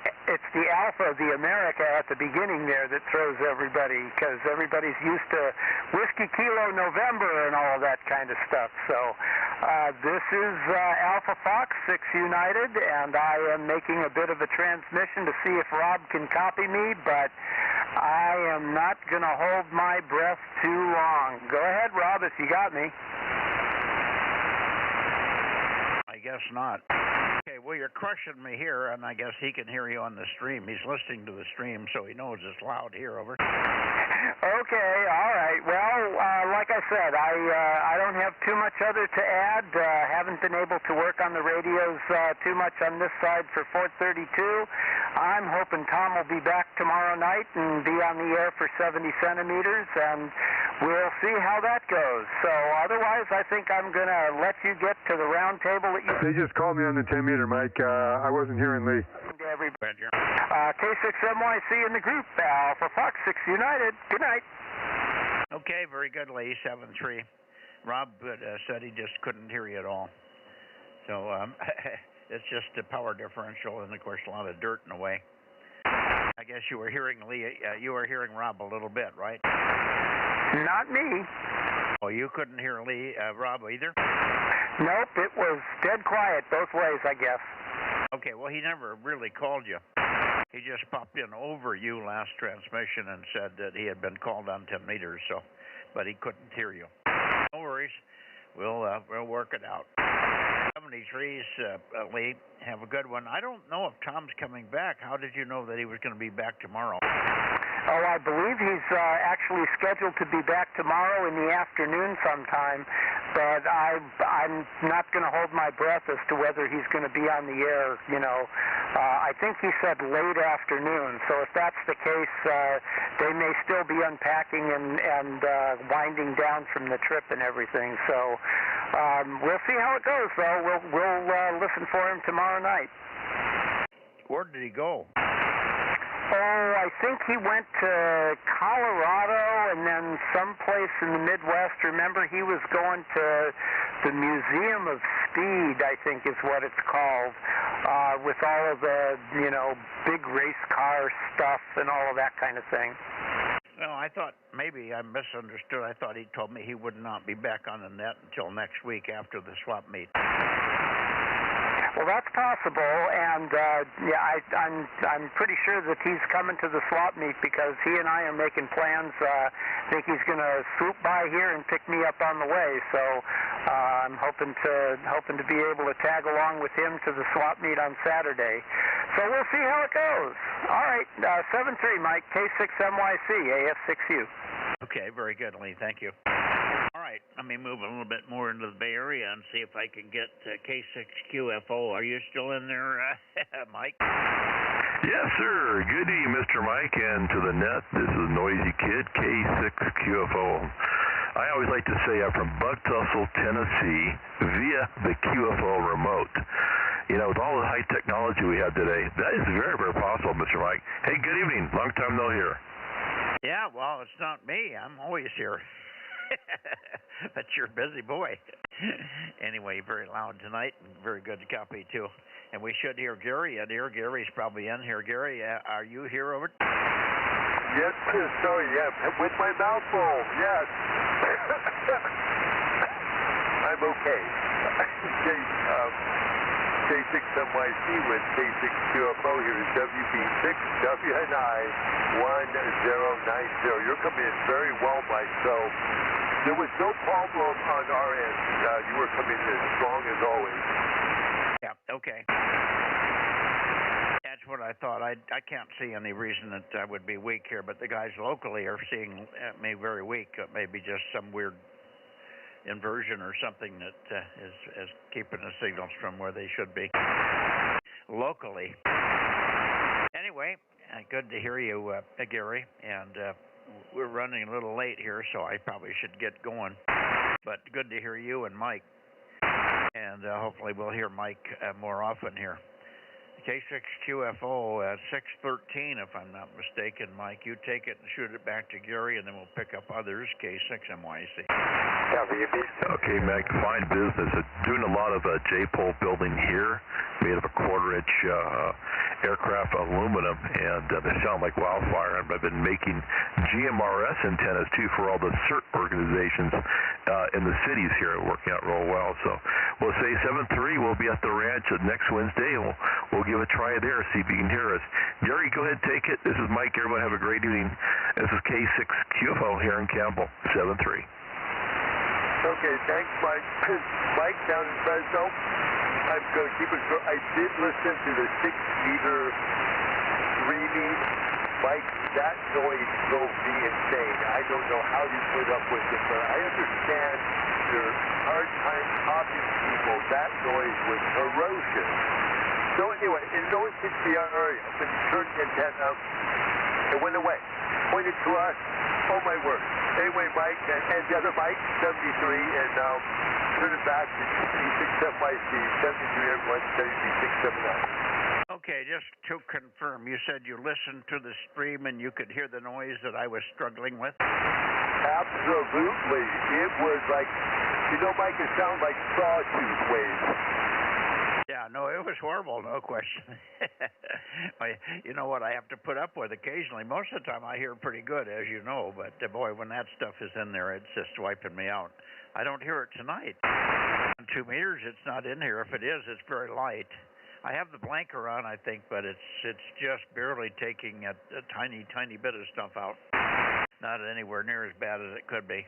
Alpha, the America at the beginning there that throws everybody, because everybody's used to Whiskey Kilo November and all of that kind of stuff. So this is Alpha Fox 6 United, and I am making a bit of a transmission to see if Rob can copy me, but I am not going to hold my breath too long. Go ahead, Rob, if you got me. I guess not. Okay, well, you're crushing me here, and I guess he can hear you on the stream. He's listening to the stream, so he knows it's loud here. Over. Okay, all right. Well, like I said, I don't have too much other to add. Haven't been able to work on the radios too much on this side for Fort 32. I'm hoping Tom will be back tomorrow night and be on the air for 70 centimeters, and we'll see how that goes. So otherwise, I think I'm going to let you get to the round table that you... They just called me on the 10-meter, Mike. I wasn't hearing Lee. Everybody. K6MYC in the group, Alpha Fox 6 United. Good night. Okay, very good, Lee. 7-3. Rob said he just couldn't hear you at all. So it's just a power differential, and of course a lot of dirt in the way. I guess you were hearing Lee. You were hearing Rob a little bit, right? Not me. Oh, you couldn't hear Lee, Rob either? Nope, it was dead quiet both ways, I guess. Okay, well, he never really called you. He just popped in over you last transmission and said that he had been called on 10 meters, so, but he couldn't hear you. No worries. We'll work it out. 73's, Lee, have a good one. I don't know if Tom's coming back. How did you know that he was going to be back tomorrow? Oh, I believe he's actually scheduled to be back tomorrow in the afternoon sometime, but I'm not going to hold my breath as to whether he's going to be on the air, you know. I think he said late afternoon, so if that's the case, they may still be unpacking and winding down from the trip and everything. So we'll see how it goes, though. We'll listen for him tomorrow night. Where did he go? Oh, I think he went to Colorado and then someplace in the Midwest. Remember, he was going to the Museum of Speed, I think is what it's called, with all of the, you know, big race car stuff and all of that kind of thing. Well, I thought maybe I misunderstood. I thought he told me he would not be back on the net until next week after the swap meet. Well, that's possible, and yeah, I'm pretty sure that he's coming to the swap meet because he and I are making plans. I think he's going to swoop by here and pick me up on the way. So I'm hoping to be able to tag along with him to the swap meet on Saturday. So we'll see how it goes. All right, 7-3, Mike, K6MYC, AF6U. Okay, very good, Lee. Thank you. All right, let me move a little bit more into the Bay Area and see if I can get K6QFO. Are you still in there, Mike? Yes, sir. Good evening, Mr. Mike, and to the net. This is Noisy Kid, K6QFO. I always like to say I'm from Bug Tussle, Tennessee, via the QFO remote. You know, with all the high technology we have today, that is very, very possible, Mr. Mike. Hey, good evening. Long time no hear. Yeah, well, it's not me. I'm always here. But you're a busy boy. Anyway, very loud tonight and very good to copy, too. And we should hear Gary in here. Gary's probably in here. Gary, are you here over? Yes, sorry, yeah, with my mouth full, yes. I'm okay. K6MYC with K6QFO. Here is WB6WNI 1090. You're coming in very well, Mike, so there was no problem on our end. You were coming in as strong as always. Yeah, okay. That's what I thought. I can't see any reason that I would be weak here, but the guys locally are seeing me very weak. Maybe just some weird inversion or something that is keeping the signals from where they should be locally. Anyway, good to hear you, Gary, and we're running a little late here, so I probably should get going. But good to hear you and Mike, and hopefully we'll hear Mike more often here. K6QFO 613, if I'm not mistaken. Mike, you take it and shoot it back to Gary, and then we'll pick up others. K6MYC. Okay, Mike, fine business. Doing a lot of J-pole building here, made of a 1/4-inch aircraft aluminum, and they sound like wildfire. I've been making GMRS antennas, too, for all the CERT organizations in the cities here, working out real well. So we'll say 7-3. We'll be at the ranch next Wednesday, and we'll give a try there, see if you can hear us. Gary, go ahead, take it. This is Mike. Everyone have a great evening. This is K6QFO here in Campbell, 7-3. Okay, thanks, Mike. Mike down in Fresno. I'm going to keep it short. I did listen to the 6-meter reading. Mike, that noise drove me insane. I don't know how you put up with it, but I understand your hard time talking to people. That noise was ferocious. So anyway, in the 60-yard area, I turned the antenna up. It went away. Pointed to us. Oh, my word. Anyway, Mike, and the other Mike, 73, and turn it back to K6MYC, 73 everyone, WB679. Okay, just to confirm, you said you listened to the stream and you could hear the noise that I was struggling with? Absolutely. It was like, you know, Mike, it sounded like sawtooth waves. Yeah, no, it was horrible, no question. You know what I have to put up with occasionally. Most of the time I hear pretty good, as you know, but boy, when that stuff is in there, it's just wiping me out. I don't hear it tonight. On 2 meters, it's not in here. If it is, it's very light. I have the blanker on, I think, but it's just barely taking a tiny, tiny bit of stuff out. Not anywhere near as bad as it could be.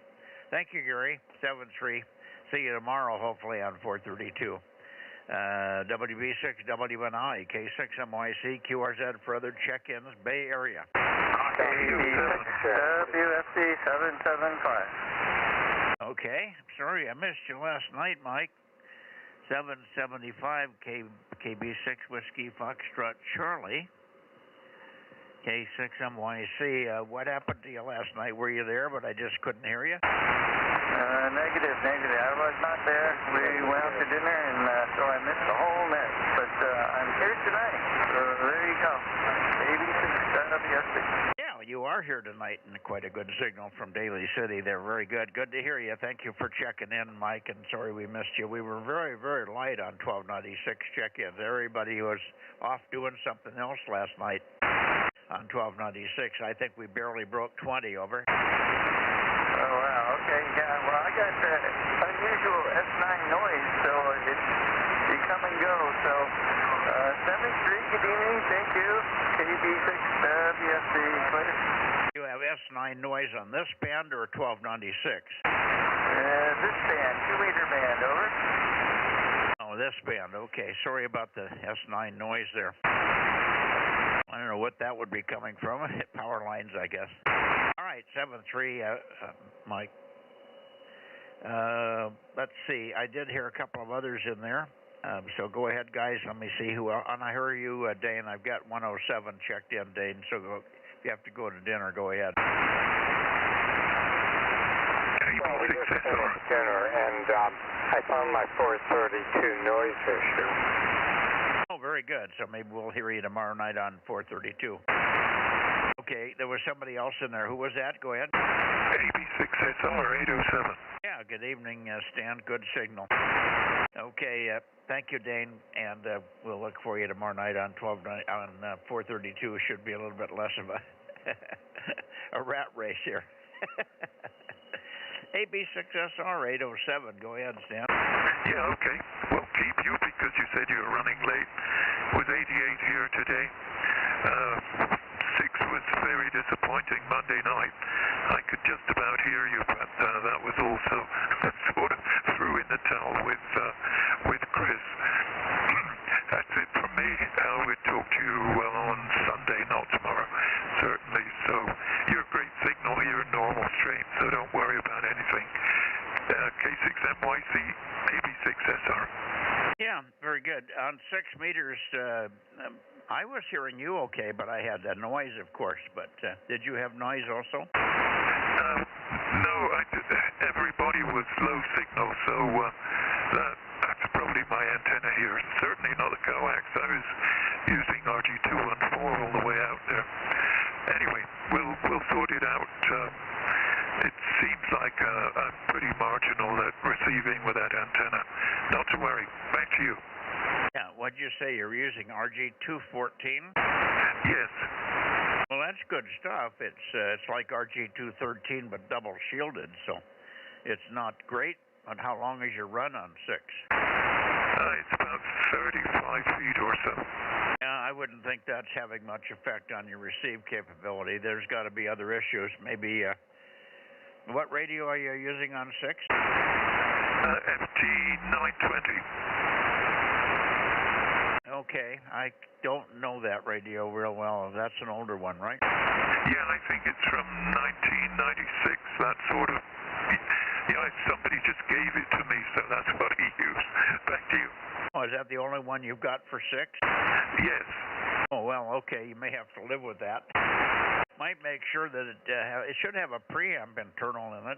Thank you, Gary. 7-3. See you tomorrow, hopefully, on 432. WB6WNI, K6MYC, QRZ for other check-ins, Bay Area. WFC 775. Okay, sorry I missed you last night, Mike. 775 KB6 Whiskey Foxtrot Charlie. K6MYC, what happened to you last night? Were you there, but I just couldn't hear you? Negative. I was not there. We went out to dinner, and so I missed the whole net. But I'm here tonight, so there you go. KB6WFC. Yeah, you are here tonight, and quite a good signal from Daly City. They're very good. Good to hear you. Thank you for checking in, Mike, and sorry we missed you. We were very, very light on 1296 check-ins. Everybody was off doing something else last night on 1296. I think we barely broke 20 over. Oh, wow. Okay, yeah. Well, I got the unusual S9 noise, so you come and go. So, 73, good evening. Thank you. KB6WFC, clear. You have S9 noise on this band or 1296? This band, 2-meter band, over. Oh, this band. Okay. Sorry about the S9 noise there. I don't know what that would be coming from. Power lines, I guess. All right, 7-3, Mike. Let's see. I did hear a couple of others in there. So go ahead, guys. Let me see who. And I heard you, Dane. I've got 107 checked in, Dane. So if you have to go to dinner, go ahead. AB6SR. Dinner, and I found my 432 noise issue. Oh, very good. So maybe we'll hear you tomorrow night on 432. Okay, there was somebody else in there. Who was that? Go ahead. AB6SR 807. Yeah, good evening, Stan. Good signal. Okay, thank you, Dane, and we'll look for you tomorrow night on 432. Should be a little bit less of a rat race here. AB6SR 807. Go ahead, Stan. Yeah, okay. Well, keep you because you said you were running late. It was 88 here today. 6 was very disappointing Monday night. I could just about hear you, but that was also sort of threw in the towel with Chris. That's it from me. I would talk to you on Sunday, not tomorrow, certainly. So you're a great signal. You're normal straight, so don't worry about anything. K6MYC, AB6SR. Yeah, very good. On 6 meters, I was hearing you okay, but I had noise, of course. But did you have noise also? No, everybody was low signal, so that's probably my antenna here. Certainly not the coax. I was using RG214 all the way out there. Anyway, we'll sort it out. It seems like I'm pretty marginal at receiving with that antenna. Not to worry. Back to you. Yeah, what'd you say? You're using RG214? Yes. Well, that's good stuff. It's like RG213 but double shielded, so it's not great. But how long is your run on 6? It's about 35 feet or so. Yeah, I wouldn't think that's having much effect on your receive capability. There's got to be other issues. Maybe, what radio are you using on 6? FT920. Okay, I don't know that radio real well. That's an older one, right? Yeah, I think it's from 1996, that sort of... Yeah, somebody just gave it to me, so that's what he used. Back to you. Oh, is that the only one you've got for 6? Yes. Oh, well, okay, you may have to live with that. Might make sure that it should have a preamp internal in it.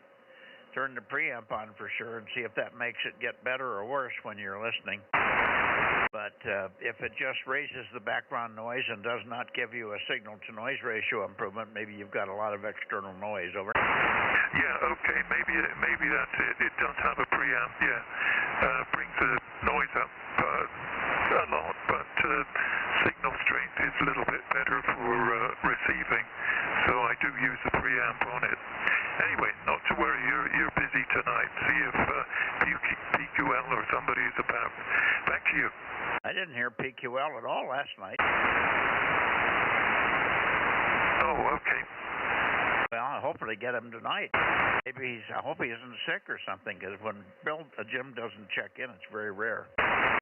Turn the preamp on for sure and see if that makes it get better or worse when you're listening. But if it just raises the background noise and does not give you a signal-to-noise ratio improvement, maybe you've got a lot of external noise. Over. Yeah, okay, maybe that's it. It does have a preamp, yeah. Brings the noise up a lot, but signal strength is a little bit better for receiving, so I do use the preamp on it. Anyway, not to worry, you're busy tonight. See if PQL or somebody is about. Back to you. I didn't hear PQL at all last night. Oh, okay. Well, I hopefully get him tonight. Maybe I hope he isn't sick or something, because when Jim doesn't check in, it's very rare.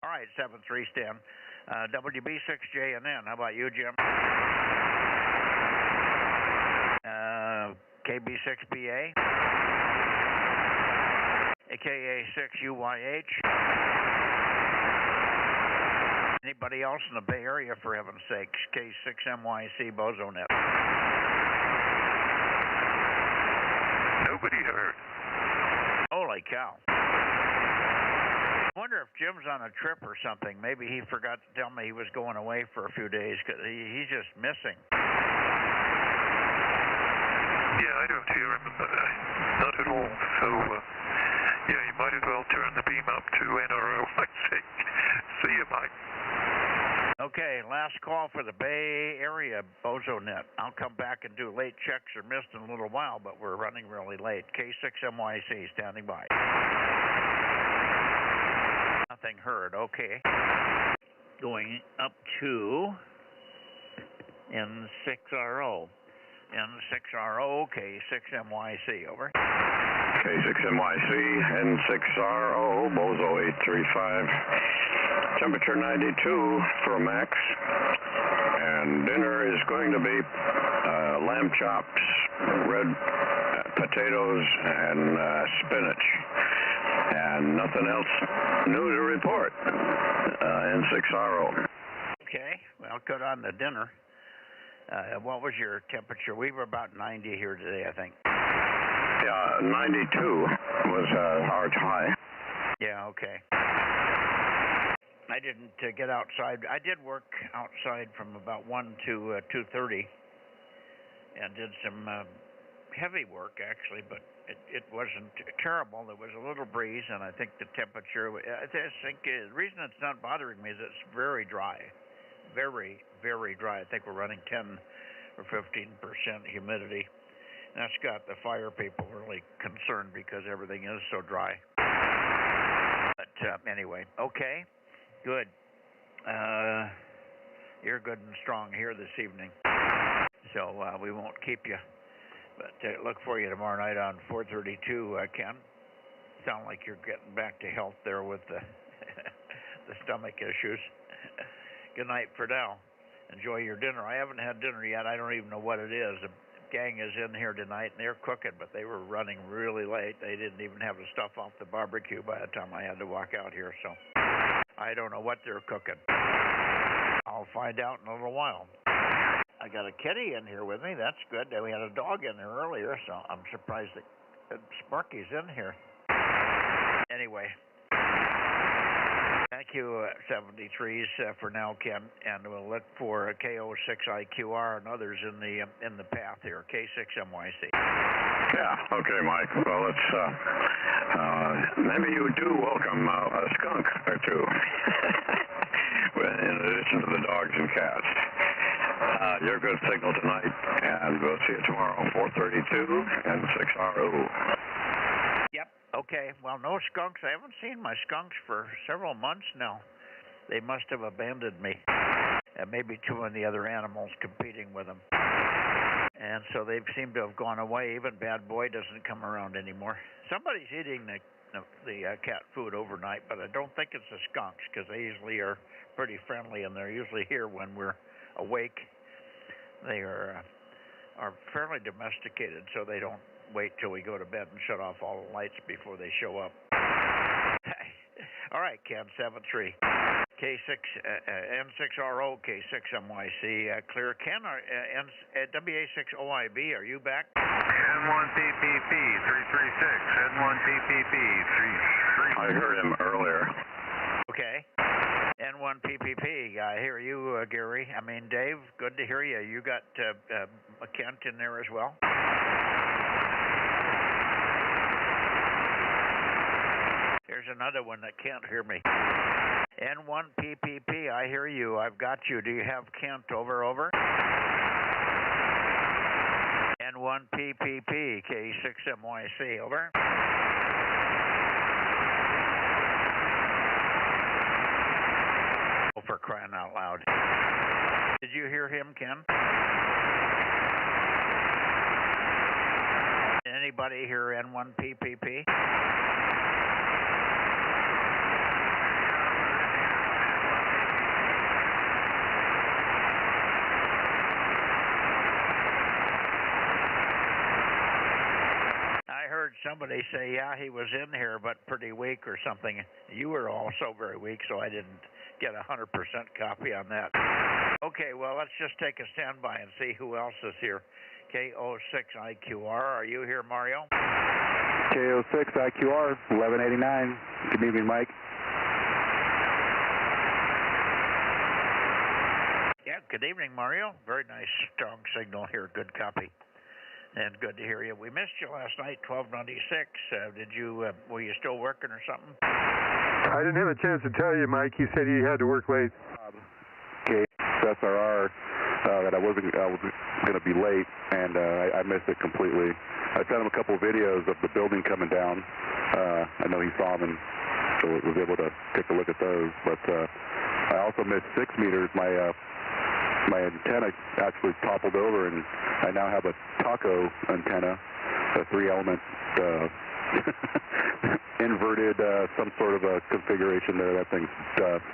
All right, 7-3 Stan. WB6JNN. How about you, Jim? KB6BA. AKA6UYH. Anybody else in the Bay Area, for heaven's sakes? K6MYC Bozo Net. Nobody heard. Holy cow. I wonder if Jim's on a trip or something. Maybe he forgot to tell me he was going away for a few days, because he's just missing. Yeah, I don't hear him, not at all. So, yeah, you might as well turn the beam up to NRO, I think. See you, Mike. Okay, last call for the Bay Area Bozo Net. I'll come back and do late checks or missed in a little while, but we're running really late. K6MYC standing by. Nothing heard. Okay. Going up to N6RO. N6RO, K6MYC, over. K6MYC, N6RO, Bozo 835. Temperature 92 for max. And dinner is going to be lamb chops, red potatoes, and spinach. And nothing else new to report. N6RO. Okay, well, good on the dinner. What was your temperature? We were about 90 here today, I think. Yeah, 92 was our high. Yeah, okay. I didn't get outside. I did work outside from about 1 to 2:30 and did some heavy work, actually, but it wasn't terrible. There was a little breeze, and I think the temperature, I think the reason it's not bothering me is it's very dry. Very, very dry. I think we're running 10 or 15% humidity. And that's got the fire people really concerned because everything is so dry. But anyway, okay, good. You're good and strong here this evening, so we won't keep you. But look for you tomorrow night on 432, Ken. Sound like you're getting back to health there with the the stomach issues. Good night for now. Enjoy your dinner. I haven't had dinner yet. I don't even know what it is. The gang is in here tonight, and they're cooking, but they were running really late. They didn't even have the stuff off the barbecue by the time I had to walk out here, so I don't know what they're cooking. I'll find out in a little while. I got a kitty in here with me. That's good. We had a dog in there earlier, so I'm surprised that Sparky's in here. Anyway, thank you, 73s, for now, Ken, and we'll look for KO6IQR and others in the path here. K6MYC. Yeah. Okay, Mike. Well, it's maybe you do welcome a skunk or two, in addition to the dogs and cats. You're good signal tonight, and we'll see you tomorrow on 432 and 6RO. Yep. Okay. Well, no skunks. I haven't seen my skunks for several months now. They must have abandoned me. And maybe too many other animals competing with them. And so they seem to have gone away. Even Bad Boy doesn't come around anymore. Somebody's eating the cat food overnight, but I don't think it's the skunks because they usually are pretty friendly, and they're usually here when we're awake. They are fairly domesticated, so they don't wait till we go to bed and shut off all the lights before they show up. All right, Ken 73, K6 N6RO, K6MYC, clear. Ken, WA6OIB, are you back? N1PPP 336, N1PPP 336. I heard him earlier. Okay. N1PPP, I hear you, Gary. I mean, Dave, good to hear you. You got Kent in there as well? Here's another one that can't hear me. N1PPP, I hear you. I've got you. Do you have Kent? Over. N1PPP, K6MYC, over. Oh, for crying out loud. Did you hear him, Ken? Anybody hear N1PPP? I heard somebody say, yeah, he was in here, but pretty weak or something. You were also very weak, so I didn't get 100% copy on that. Okay, well, let's just take a standby and see who else is here. KO6IQR, are you here, Mario? KO6IQR, 1189. Good evening, Mike. Yeah, good evening, Mario. Very nice, strong signal here. Good copy. And good to hear you. We missed you last night, 1296. Were you still working or something? I didn't have a chance to tell you, Mike. You said you had to work late. Okay, SRR, that I was going to be late, and I missed it completely. I sent him a couple of videos of the building coming down. I know he saw them, and so was able to take a look at those. But I also missed 6 meters. My antenna actually toppled over, and I now have a taco antenna, a 3-element inverted some sort of a configuration there. That thing's dust.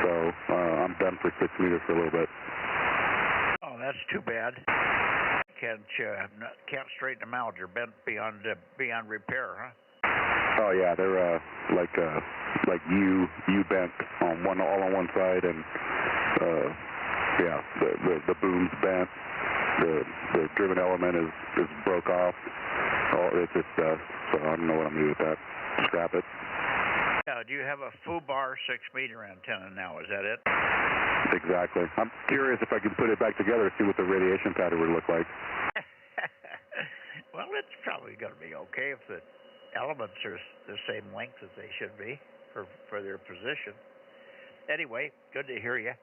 So I'm done for 6 meters for a little bit. Oh, that's too bad. Can't straighten them out. They're bent beyond repair, huh? Oh yeah, they're like U bent on all on one side, and yeah, the boom's bent, the driven element is broke off. Oh, it's just, so I don't know what I'm going to do with that. Scrap it. Now, do you have a FUBAR 6-meter antenna now? Is that it? Exactly. I'm curious if I can put it back together, see what the radiation pattern would look like. Well, it's probably going to be okay if the elements are the same length as they should be for their position. Anyway, good to hear you.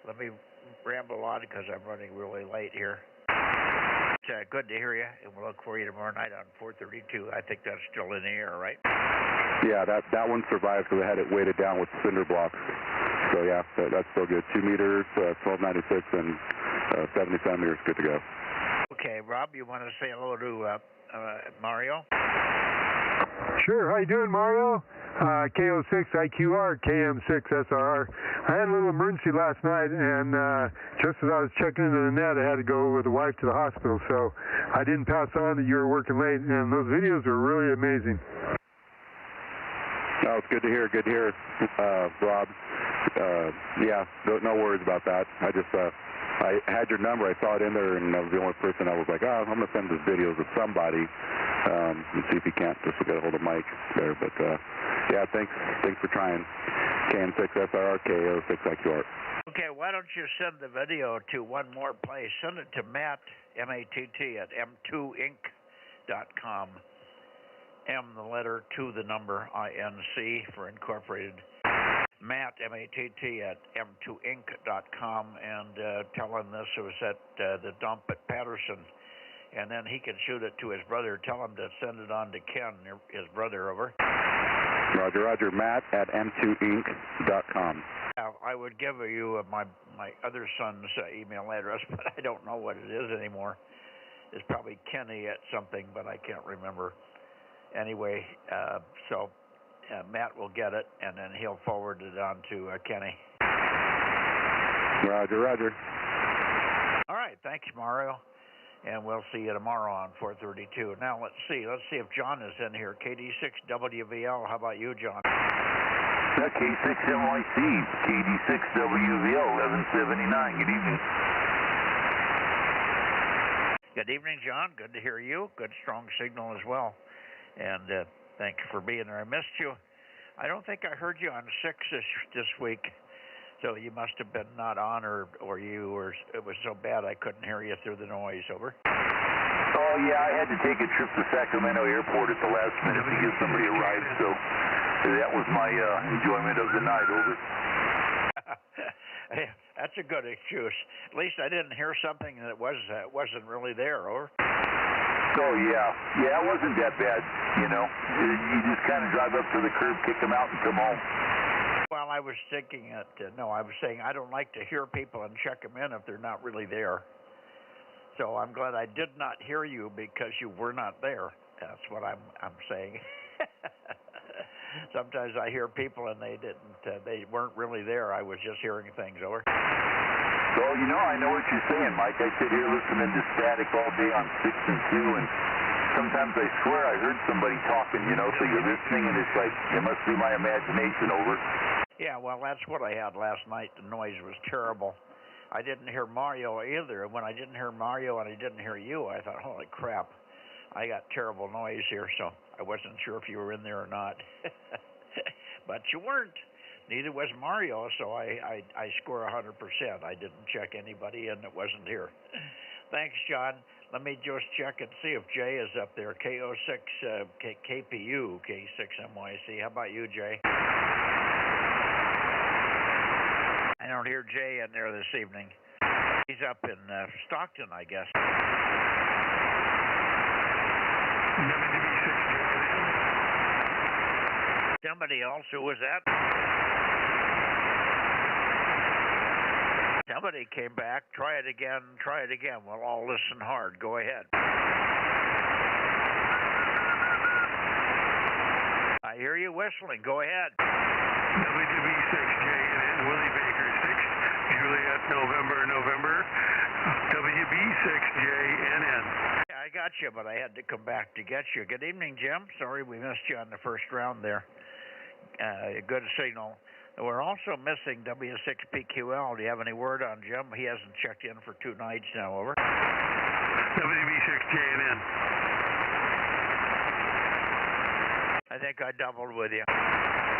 Let me ramble on because I'm running really late here. It's good to hear you, and we'll look for you tomorrow night on 432. I think that's still in the air, right? Yeah, that one survived because I had it weighted down with cinder blocks. So yeah, that's still good. 2 meters, 1296, and 70 centimeters, good to go. Okay, Rob, you want to say hello to Mario? Sure. How you doing, Mario? KO6IQR, KM6SRR. I had a little emergency last night, and just as I was checking into the net, I had to go with the wife to the hospital, so I didn't pass on that you were working late, and those videos were really amazing. Oh, it's good to hear, Rob. Yeah, no worries about that. I had your number, I saw it in there, and I was the only person I was like, I'm going to send this video to somebody and see if he can't just get a hold of Mike there. But, yeah, thanks for trying. KM6SRR, KO6IQR. Okay, why don't you send the video to one more place? Send it to Matt, M-A-T-T, at m2inc.com. M, the letter, 2, the number, I-N-C, for Incorporated. Matt, M-A-T-T, at m2inc.com, and tell him this was at the dump at Patterson. And then he can shoot it to his brother. Tell him to send it on to Ken, his brother, over. Roger. Matt at m2inc.com. I would give you my other son's email address, but I don't know what it is anymore. It's probably Kenny at something, but I can't remember. Anyway, so Matt will get it, and then he'll forward it on to Kenny. Roger. All right, thanks, Mario. And we'll see you tomorrow on 432. Now, let's see if John is in here. KD6WVL, how about you, John? K6NYC, KD6WVL, 1179. Good evening. Good evening, John. Good to hear you. Good, strong signal as well. And thanks for being there. I missed you. I don't think I heard you on 6 this week. So you must have been not on, or it was so bad I couldn't hear you through the noise. Over. Oh, yeah, I had to take a trip to Sacramento Airport at the last minute to get somebody a ride, so that was my enjoyment of the night. Over. That's a good excuse. At least I didn't hear something that wasn't really there. Over. Oh, yeah, it wasn't that bad, you know. You just kind of drive up to the curb, kick them out, and come home. Well, I was thinking I was saying I don't like to hear people and check them in if they're not really there. So I'm glad I did not hear you because you were not there. That's what I'm saying. Sometimes I hear people and they weren't really there. I was just hearing things. Over. So, you know, I know what you're saying, Mike. I sit here listening to static all day on 6 and 2, and sometimes I swear I heard somebody talking, you know, so you're listening and it's like, it must be my imagination. Over. Yeah, well, that's what I had last night. The noise was terrible. I didn't hear Mario either. And when I didn't hear Mario and I didn't hear you, I thought, holy crap, I got terrible noise here, so I wasn't sure if you were in there or not. But you weren't. Neither was Mario, so I score 100%. I didn't check anybody in that wasn't here. Thanks, John. Let me just check and see if Jay is up there. KO6 KPU, K6MYC. How about you, Jay? I don't hear Jay in there this evening. He's up in Stockton, I guess. Somebody else, who was that? Somebody came back. Try it again. We'll all listen hard. Go ahead. I hear you whistling. Go ahead. WB6JNN, Willie Baker 6, Juliet November, WB6JNN. Yeah, I got you, but I had to come back to get you. Good evening, Jim. Sorry we missed you on the first round there. Good signal. We're also missing W6PQL. Do you have any word on Jim? He hasn't checked in for 2 nights now. Over. WB6JNN. I think I doubled with you.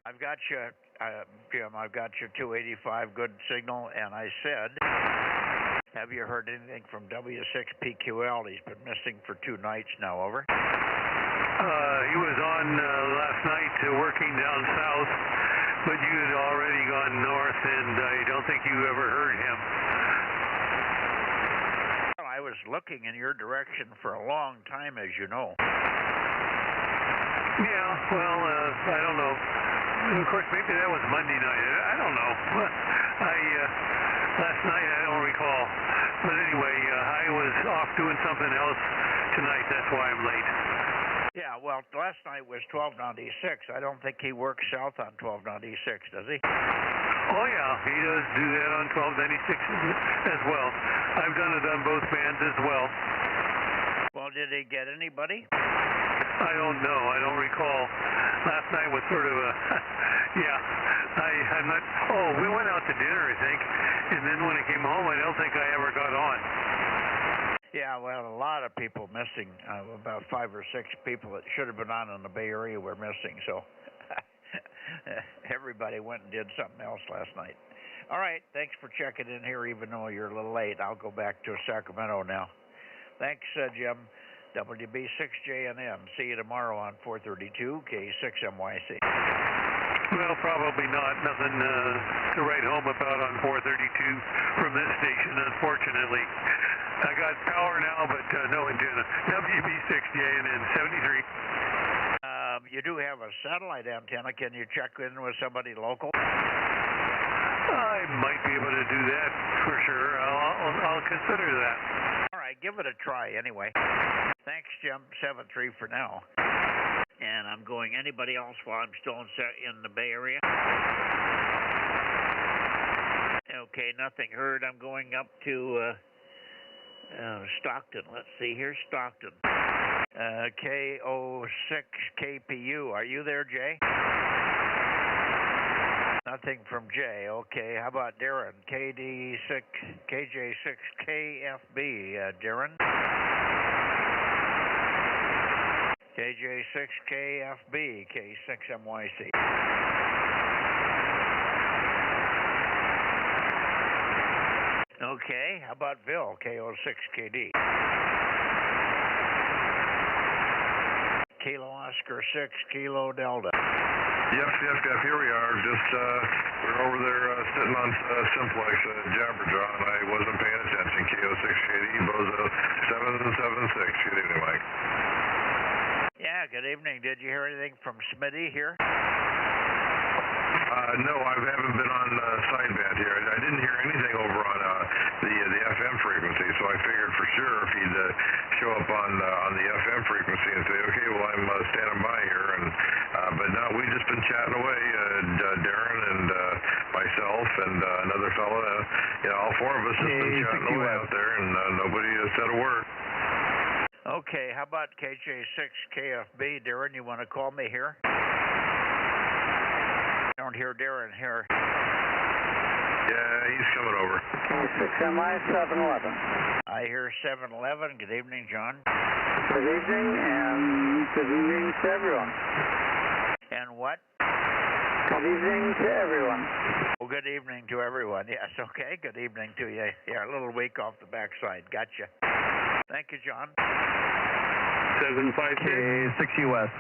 I've got you, Jim, I've got your 285 good signal, and I said, have you heard anything from W6PQL? He's been missing for 2 nights now. Over. He was on last night working down south, but you had already gone north, and I don't think you ever heard him. Well, I was looking in your direction for a long time, as you know. Yeah, well, I don't know. Of course, maybe that was Monday night. I don't know. Last night, I don't recall. But anyway, I was off doing something else tonight. That's why I'm late. Yeah, well, last night was 1296. I don't think he works south on 1296, does he? Oh, yeah, he does do that on 1296 as well. I've done it on both bands as well. Well, did he get anybody? I don't know. I don't recall. Last night was sort of a, yeah, I'm not, we went out to dinner, I think, and then when I came home, I don't think I ever got on. Yeah, well, a lot of people missing. About 5 or 6 people that should have been on in the Bay Area were missing, so everybody went and did something else last night. All right, thanks for checking in here, even though you're a little late. I'll go back to Sacramento now. Thanks, Jim. WB6JNN. See you tomorrow on 432 K6MYC. Well, probably not. Nothing to write home about on 432 from this station, unfortunately. I got power now, but no antenna. WB6JNN 73. You do have a satellite antenna. Can you check in with somebody local? I might be able to do that for sure. I'll consider that. All right, give it a try anyway. Thanks, Jim. 73 for now. And I'm going anybody else while I'm still in the Bay Area? Okay, nothing heard. I'm going up to Stockton. Let's see here, Stockton. K06KPU. Are you there, Jay? Nothing from Jay. Okay, how about Darren? KJ6KFB. Darren? KJ6KFB, K6MYC. Okay, how about Bill, KO6KD? Kilo Oscar 6, Kilo Delta. Yep, here we are. Just, we're over there sitting on Simplex Jabberjaw, and I wasn't paying attention. KO6KD, Bozo 776. Good evening, Mike. Yeah, good evening. Did you hear anything from Smitty here? No, I haven't been on sideband here. I didn't hear anything over on the FM frequency, so I figured for sure if he'd show up on the FM frequency and say, okay, well, I'm standing by here, and but no, we've just been chatting away, Darren and myself and another fellow. All 4 of us just been chatting away out there, and nobody said a word. Okay, how about KJ6KFB? Darren, you want to call me here? I don't hear Darren here. Yeah, he's coming over. K6MI 711. I hear 711. Good evening, John. Good evening, and good evening to everyone. And what? Good evening to everyone. Well, good evening to everyone. Yes, okay. Good evening to you. Yeah, a little weak off the backside. Gotcha. Thank you, John. 756 K6US.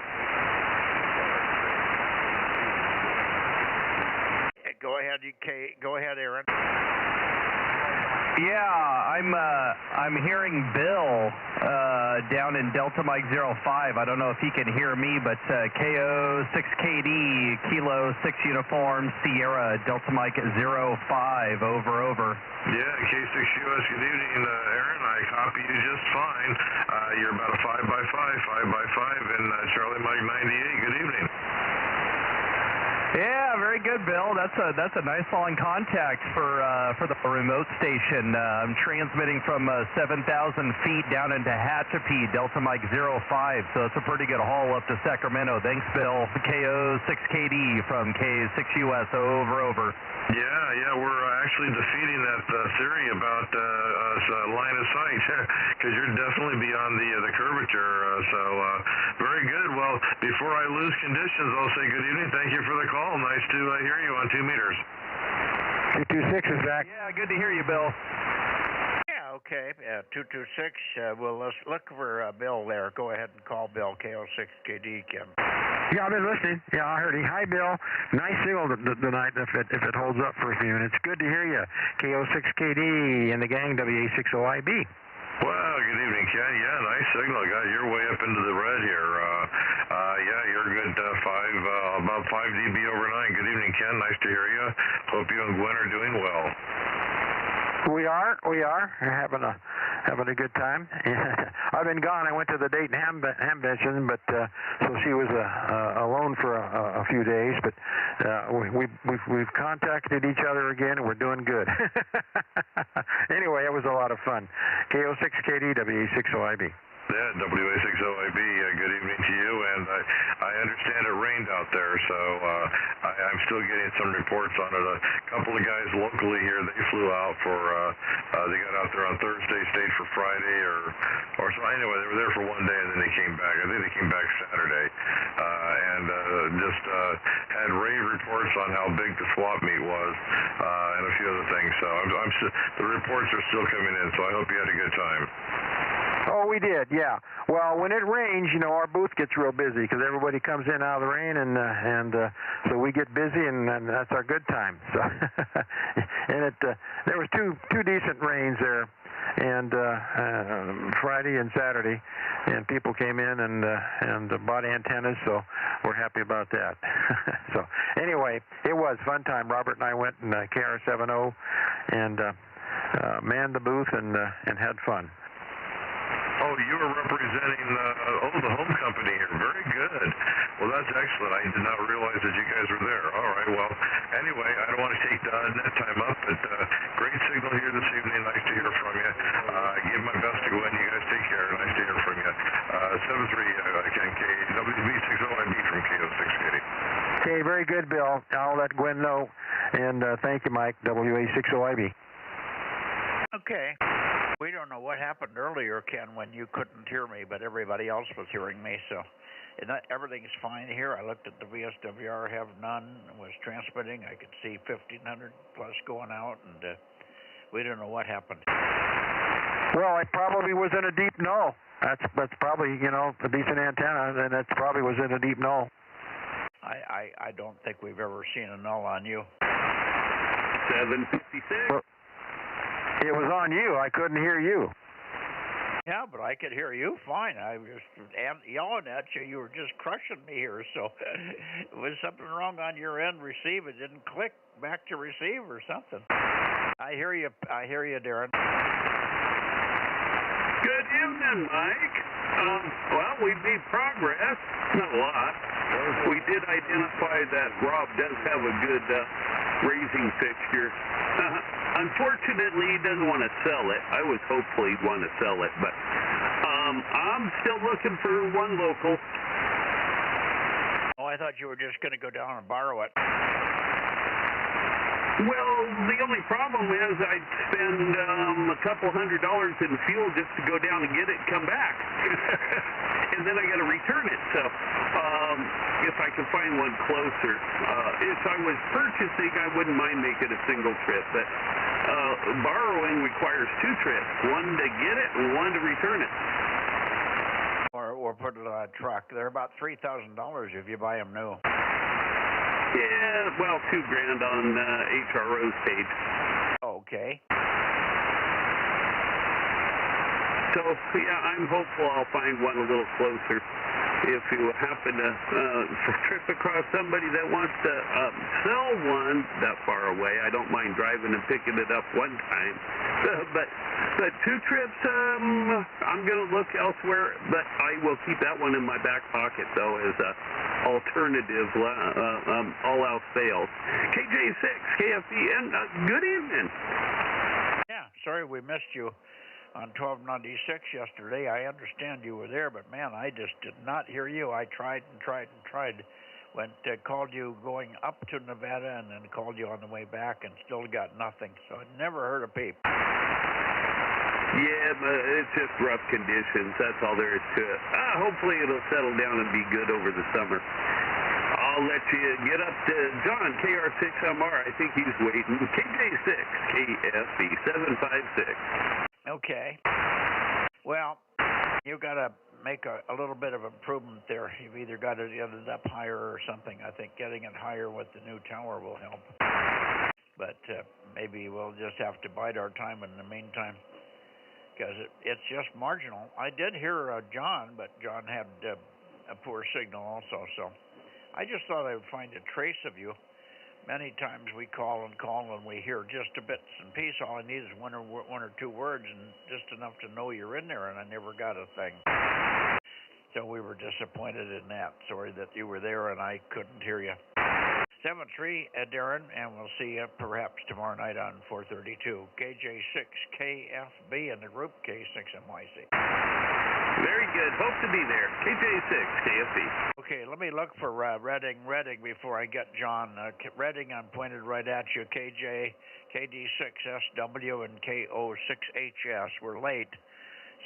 Go ahead, Aaron. Yeah, I'm hearing Bill down in Delta Mike 05. I don't know if he can hear me, but KO6KD, Kilo 6 Uniform, Sierra, Delta Mike 05, over. Yeah, K6US, good evening, Aaron. I copy you just fine. You're about a 5x5, 5x5, and Charlie Mike 98. Good evening. Yeah, very good, good, Bill. That's a nice long contact for the remote station. I'm transmitting from 7,000 feet down into Hatchapee, Delta Mike 05. So it's a pretty good haul up to Sacramento. Thanks, Bill. KO6KD from K6US. Over. Yeah, we're actually defeating that theory about line of sight, because you're definitely beyond the curvature. So very good. Well, before I lose conditions, I'll say good evening. Thank you for the call. Nice to hear you on 2 meters. 226 is Zach. Yeah, good to hear you, Bill. Yeah, okay. 226. Well, let's look for Bill there. Go ahead and call Bill, KO6KD, Kim. Yeah, I've been listening. Yeah, I heard you. Hi, Bill. Nice signal tonight if it holds up for a few minutes. Good to hear you. KO6KD and the gang, WA60IB. Wow, good evening, Ken. Yeah, nice signal. Got you're way up into the red here. Yeah, you're good. About 5 dB over 9. Good evening, Ken. Nice to hear you. Hope you and Gwen are doing well. We are. We're having a good time. I've been gone. I went to the Dayton Hamvention, but so she was alone for a few days. But we've contacted each other again, and we're doing good. Anyway, it was a lot of fun. KO6KD, WA60IB. Yeah, WA60IB, good evening to you, and I understand it rained out there, so I'm still getting some reports on it. A couple of guys locally here, they flew out for, they got out there on Thursday, stayed for Friday, or so. Anyway, they were there for one day, and then they came back. I think they came back Saturday, and just had rave reports on how big the swap meet was, and a few other things. So the reports are still coming in, so I hope you had a good time. Oh, we did, yeah. Well, when it rains, our booth gets real busy because everybody comes in out of the rain, and so we get busy, and that's our good time. So, and there was two decent rains there, and Friday and Saturday, and people came in and bought antennas, so we're happy about that. So anyway, it was a fun time. Robert and I went in KR70 and manned the booth and had fun. Oh, you were representing the home company here. Very good. Well, that's excellent. I did not realize that you guys were there. All right. Well, anyway, I don't want to take net time up, but great signal here this evening. Nice to hear from you. Give my best to Gwen. You guys take care. Nice to hear from you. 73 Ken K WB60IB from KO6KD. Okay, very good, Bill. I'll let Gwen know. And thank you, Mike. WA60IB. Okay. We don't know what happened earlier, Ken, when you couldn't hear me, but everybody else was hearing me, so everything's fine here. I looked at the VSWR, have none, was transmitting. I could see 1,500 plus going out, and we don't know what happened. Well, it probably was in a deep null. That's probably, a decent antenna, and it probably was in a deep null. I don't think we've ever seen a null on you. 756. Well, it was on you. I couldn't hear you. Yeah, but I could hear you fine. I was yelling at you. You were just crushing me here. So was something wrong on your end? Receive it didn't click back to receive or something. I hear you, Darren. Good evening, Mike. Well, we made progress. Not a lot. We did identify that Rob does have a good raising fixture. Unfortunately, he doesn't want to sell it. I was hopeful he'd want to sell it, but I'm still looking for one local. Oh, I thought you were just going to go down and borrow it. Well, the only problem is I'd spend a couple $100 in fuel just to go down and get it and come back. And then I got to return it. So if I can find one closer. If I was purchasing, I wouldn't mind making a single trip. But borrowing requires 2 trips, one to get it and one to return it. Or put it on a truck. They're about $3,000 if you buy them new. Yeah, well, $2,000 on HRO's page. Okay. So, yeah, I'm hopeful I'll find one a little closer. If you happen to trip across somebody that wants to sell one that far away, I don't mind driving and picking it up one time. But two trips, I'm going to look elsewhere, but I will keep that one in my back pocket, though, as a alternative, all else fails. KJ6, KFB, and good evening. Yeah, sorry we missed you on 1296 yesterday. I understand you were there, but man, I just did not hear you. I tried and tried and tried. Called you going up to Nevada and then called you on the way back and still got nothing. So I never heard a peep. Yeah, but it's just rough conditions. That's all there is to it. Hopefully it'll settle down and be good over the summer. I'll let you get up to John, KR6MR. I think he's waiting. KJ6, KFB 756. Okay. Well, you got to make a little bit of improvement there. You've either got to get it up higher or something. I think getting it higher with the new tower will help. But maybe we'll just have to bide our time in the meantime, because it's just marginal. I did hear John, but John had a poor signal also. So I just thought I would find a trace of you. Many times we call and we hear just a bits and piece. All I need is one or two words and just enough to know you're in there, and I never got a thing. So we were disappointed in that. Sorry that you were there and I couldn't hear you. 7-3, Darren, and we'll see you perhaps tomorrow night on 432. KJ6KFB in the group, K6MYC. Very good. Hope to be there. KJ6KFB. Okay, let me look for Redding before I get John. Redding, I'm pointed right at you. KJ, KD6SW, and KO6HS. We're late.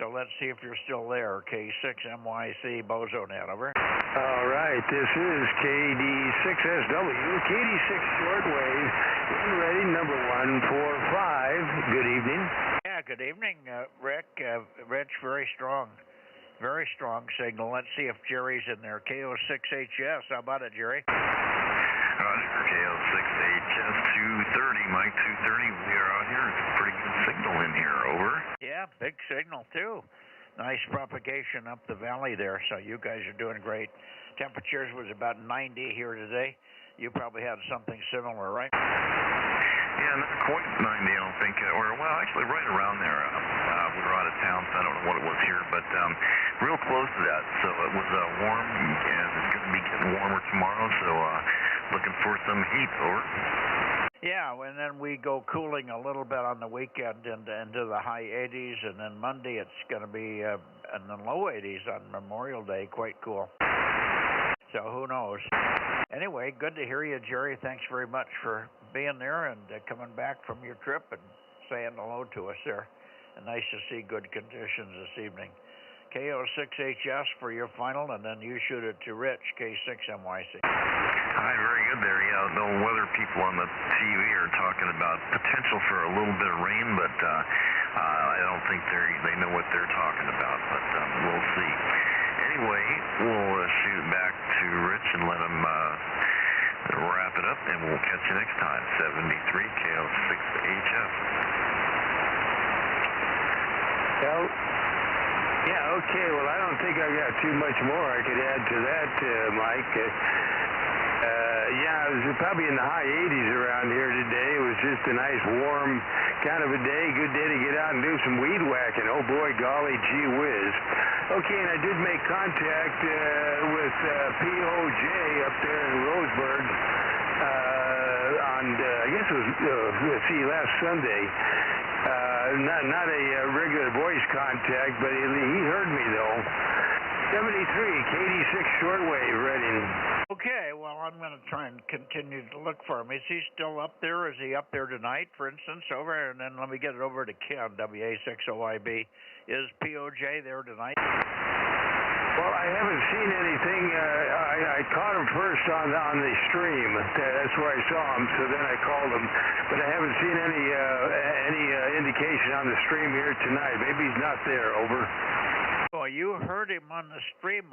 So let's see if you're still there. K6MYC, Bozo Net, over. All right, this is KD6SW, KD6 shortwave, in ready, number 145. Good evening. Yeah, good evening, Rick. Rich, very strong signal. Let's see if Jerry's in there. KO6HS, how about it, Jerry? Roger, KO6HS 230, Mike 230. We are out here. It's a pretty good signal in here. Over. Yeah, big signal too. Nice propagation up the valley there. So you guys are doing great. Temperatures was about 90 here today. You probably had something similar, right? Yeah, not quite 90, I don't think. Well, actually, right around there. We were out of town, so I don't know what it was here, but real close to that. So it was warm, and it's going to be getting warmer tomorrow. So looking for some heat. Over. Yeah, and then we go cooling a little bit on the weekend into the high 80s, and then Monday it's going to be in the low 80s on Memorial Day, quite cool. So who knows? Anyway, good to hear you, Jerry. Thanks very much for being there and coming back from your trip and saying hello to us there. And nice to see good conditions this evening. KO6HS for your final, and then you shoot it to Rich, K6MYC. Hi, very good there. Yeah, the weather people on the TV are talking about potential for a little bit of rain, but I don't think they know what they're talking about, but we'll see. Anyway, we'll shoot it back to Rich and let him wrap it up, and we'll catch you next time. 73 KO6HF. Well, yeah, okay. Well, I don't think I got too much more I could add to that, Mike. Yeah, it was probably in the high 80s around here today. It was just a nice, warm kind of a day. Good day to get out and do some weed whacking. Oh, boy, golly, gee whiz. Okay, and I did make contact with POJ up there in Roseburg on, I guess it was, let's see, last Sunday. Not a regular voice contact, but he heard me, though. 73, KD6 shortwave, ready. Okay, well, I'm going to try and continue to look for him. Is he still up there? Is he up there tonight, for instance, over? And then let me get it over to Ken, WA6OIB. Is POJ there tonight? Well, I haven't seen anything. I caught him first on the stream. That's where I saw him, so then I called him. But I haven't seen any indication on the stream here tonight. Maybe he's not there, over. Well, you heard him on the stream.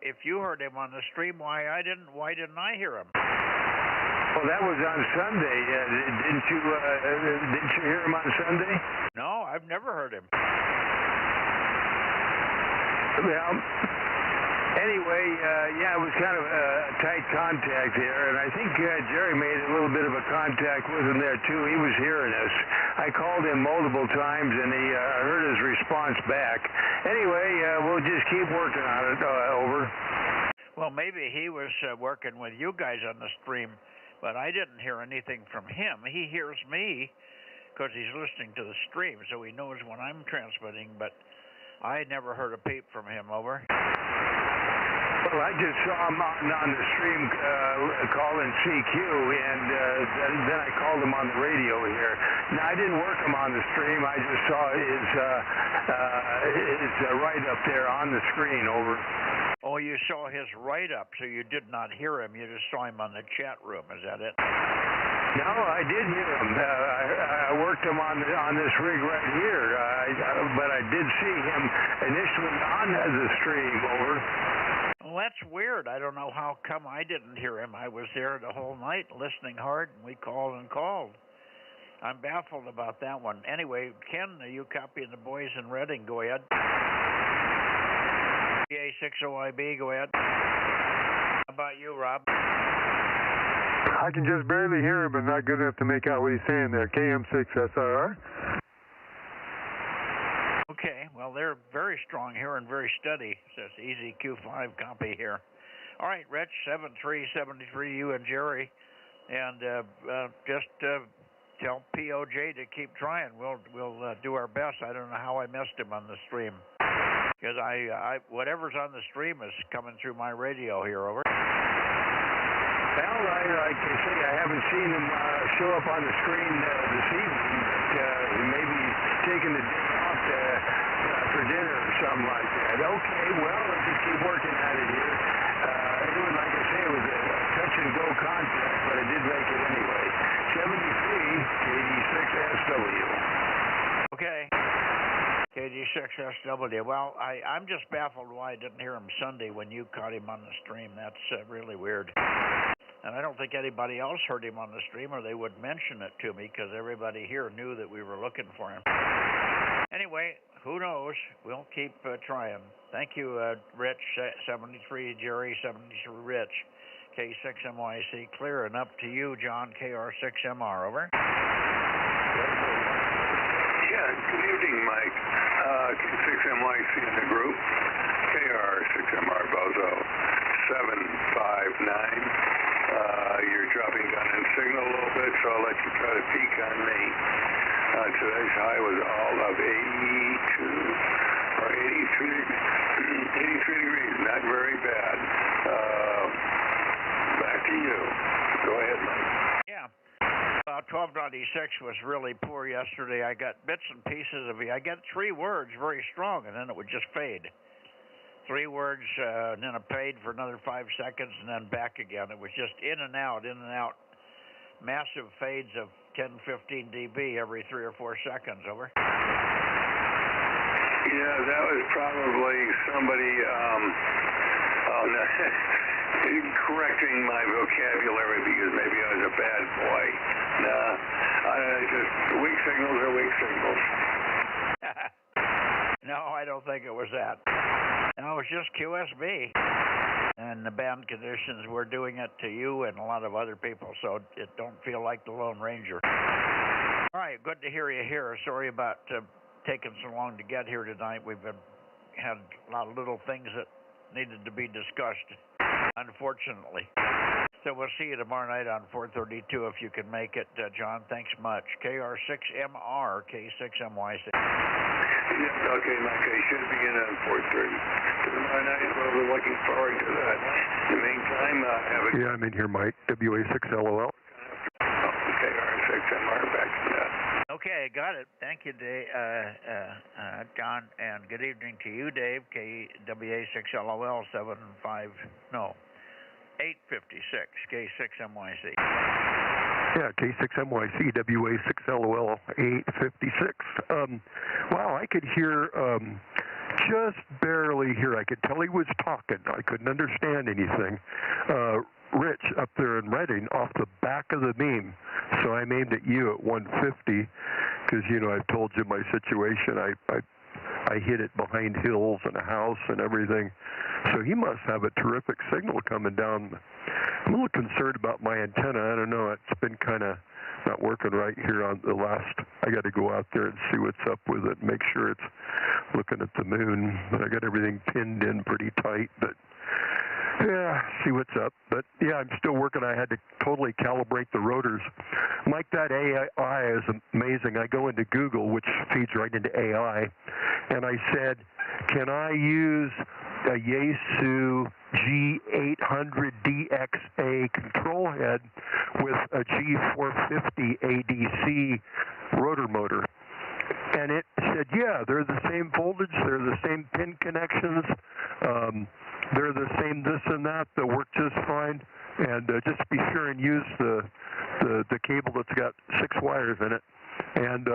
If you heard him on the stream, why didn't I hear him? Well, that was on Sunday. Didn't you hear him on Sunday? No, I've never heard him. Well, Anyway, yeah, it was kind of a tight contact here, and I think Jerry made a little bit of a contact with him there, too. He was hearing us. I called him multiple times, and he heard his response back. Anyway, we'll just keep working on it. Over. Well, maybe he was working with you guys on the stream, but I didn't hear anything from him. He hears me because he's listening to the stream, so he knows when I'm transmitting, but I never heard a peep from him. Over. Well, I just saw him on the stream calling CQ, and then I called him on the radio here. Now, I didn't work him on the stream. I just saw his write-up there on the screen. Over. Oh, you saw his write-up, so you did not hear him. You just saw him on the chat room. Is that it? No, I did hear him. I worked him on this rig right here, but I did see him initially on the stream. Over. Well, that's weird. I don't know how come I didn't hear him. I was there the whole night listening hard, and we called and called. I'm baffled about that one. Anyway, Ken, are you copying the boys in Reading? Go ahead. PA60IB, go ahead. How about you, Rob? I can just barely hear him, but not good enough to make out what he's saying there. KM6SRR. Okay, well, they're very strong here and very steady. Says easy Q5 copy here. All right, Rich, 7373, you and Jerry. And just tell POJ to keep trying. We'll do our best. I don't know how I missed him on the stream. Because whatever's on the stream is coming through my radio here. Over. Well, like I say, I haven't seen him show up on the screen this evening. But maybe he's taking the day off for dinner or something like that. Okay, well, let's just keep working at it here. It was, like I say, it was a touch-and-go contact, but I did make it anyway. 73, KD6SW. Okay. KD6SW. Well, I'm just baffled why I didn't hear him Sunday when you caught him on the stream. That's really weird. And I don't think anybody else heard him on the stream, or they would mention it to me, because everybody here knew that we were looking for him. Anyway, who knows? We'll keep trying. Thank you, Rich, 73, Jerry, 73, Rich, K6MYC. Clear, and up to you, John, KR6MR. Over. Yeah, good evening, Mike. K6MYC in the group. KR6MR Bozo 759. You're dropping down in signal a little bit, so I'll let you try to peek on me. Today's high was all of 82 or 83 degrees. Not very bad. Back to you. Go ahead, Mike. Yeah. 1296 was really poor yesterday. I got bits and pieces of it. I got 3 words very strong, and then it would just fade. 3 words, and then it paid for another 5 seconds, and then back again. It was just in and out, massive fades of 10, 15 dB every 3 or 4 seconds. Over. Yeah, that was probably somebody correcting my vocabulary, because maybe I was a bad boy. Nah, just weak signals are weak signals. No, I don't think it was that. No, it was just QSB. And the band conditions were doing it to you and a lot of other people, so it don't feel like the Lone Ranger. All right, good to hear you here. Sorry about taking so long to get here tonight. We've had a lot of little things that needed to be discussed, unfortunately. So we'll see you tomorrow night on 432 if you can make it, John. Thanks much. KR6MR, K6MYC. Yeah, okay, Mike, I should be in on 4:30 tomorrow night. Well, we're looking forward to that. In the meantime, have a... Yeah, I'm in here, Mike. WA6LOL. KR6MR, back to that. Okay, got it. Thank you, Dave, John, and good evening to you, Dave. KWA6LOL 856, K6MYC. Yeah, K6MYC, WA6LOL 856. Wow, I could hear, just barely hear. I could tell he was talking. I couldn't understand anything. Rich up there in Reading off the back of the beam. So I'm aimed at you at 150 because, you know, I've told you my situation. I I hit it behind hills and a house and everything. So he must have a terrific signal coming down. I'm a little concerned about my antenna. I don't know. It's been kind of not working right here on the last. I got to go out there and see what's up with it, make sure it's looking at the moon. But I got everything pinned in pretty tight, but yeah, see what's up. But yeah, I'm still working. I had to totally calibrate the rotors. Mike, that AI is amazing. I go into Google, which feeds right into AI, and I said, can I use a Yaesu G800DXA control head with a G450 ADC rotor motor? And it said, yeah, they're the same voltage, they're the same pin connections, they're the same this and that, they'll work just fine. And just be sure and use the cable that's got 6 wires in it. And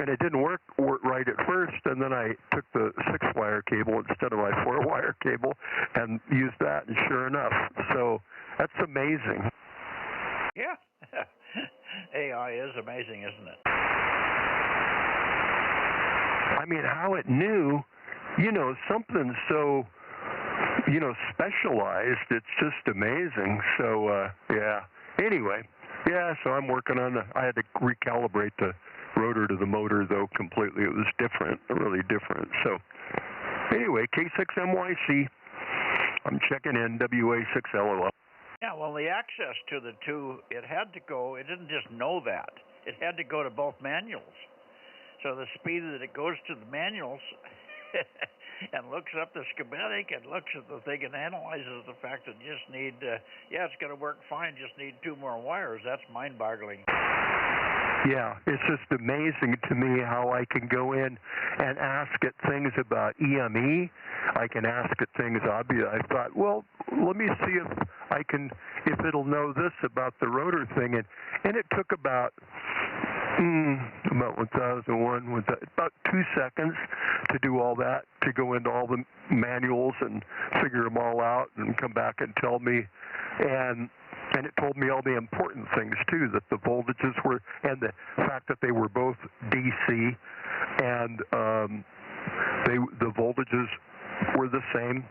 it didn't work right at first, and then I took the 6-wire cable instead of my 4-wire cable and used that, and sure enough. So that's amazing. Yeah. AI is amazing, isn't it? I mean, how it knew, something so, specialized. It's just amazing. So, yeah. Anyway, yeah, so I'm working on I had to recalibrate the rotor to the motor, though, completely. It was different, really different. So, anyway, K6MYC, I'm checking in, WA6LOL. Yeah, well, the access to the two, it didn't just know that. It had to go to both manuals. So the speed that it goes to the manuals and looks up the schematic and looks at the thing and analyzes the fact that you just need, it's going to work fine, just need 2 more wires. That's mind-boggling. Yeah, it's just amazing to me how I can go in and ask it things about EME. I can ask it things obvious. I thought, well, let me see if it'll know this about the rotor thing. And it took about 1001, about 2 seconds to do all that, to go into all the manuals and figure them all out and come back and tell me. And it told me all the important things, too, that the voltages were, and the fact that they were both DC, and the voltages were the same,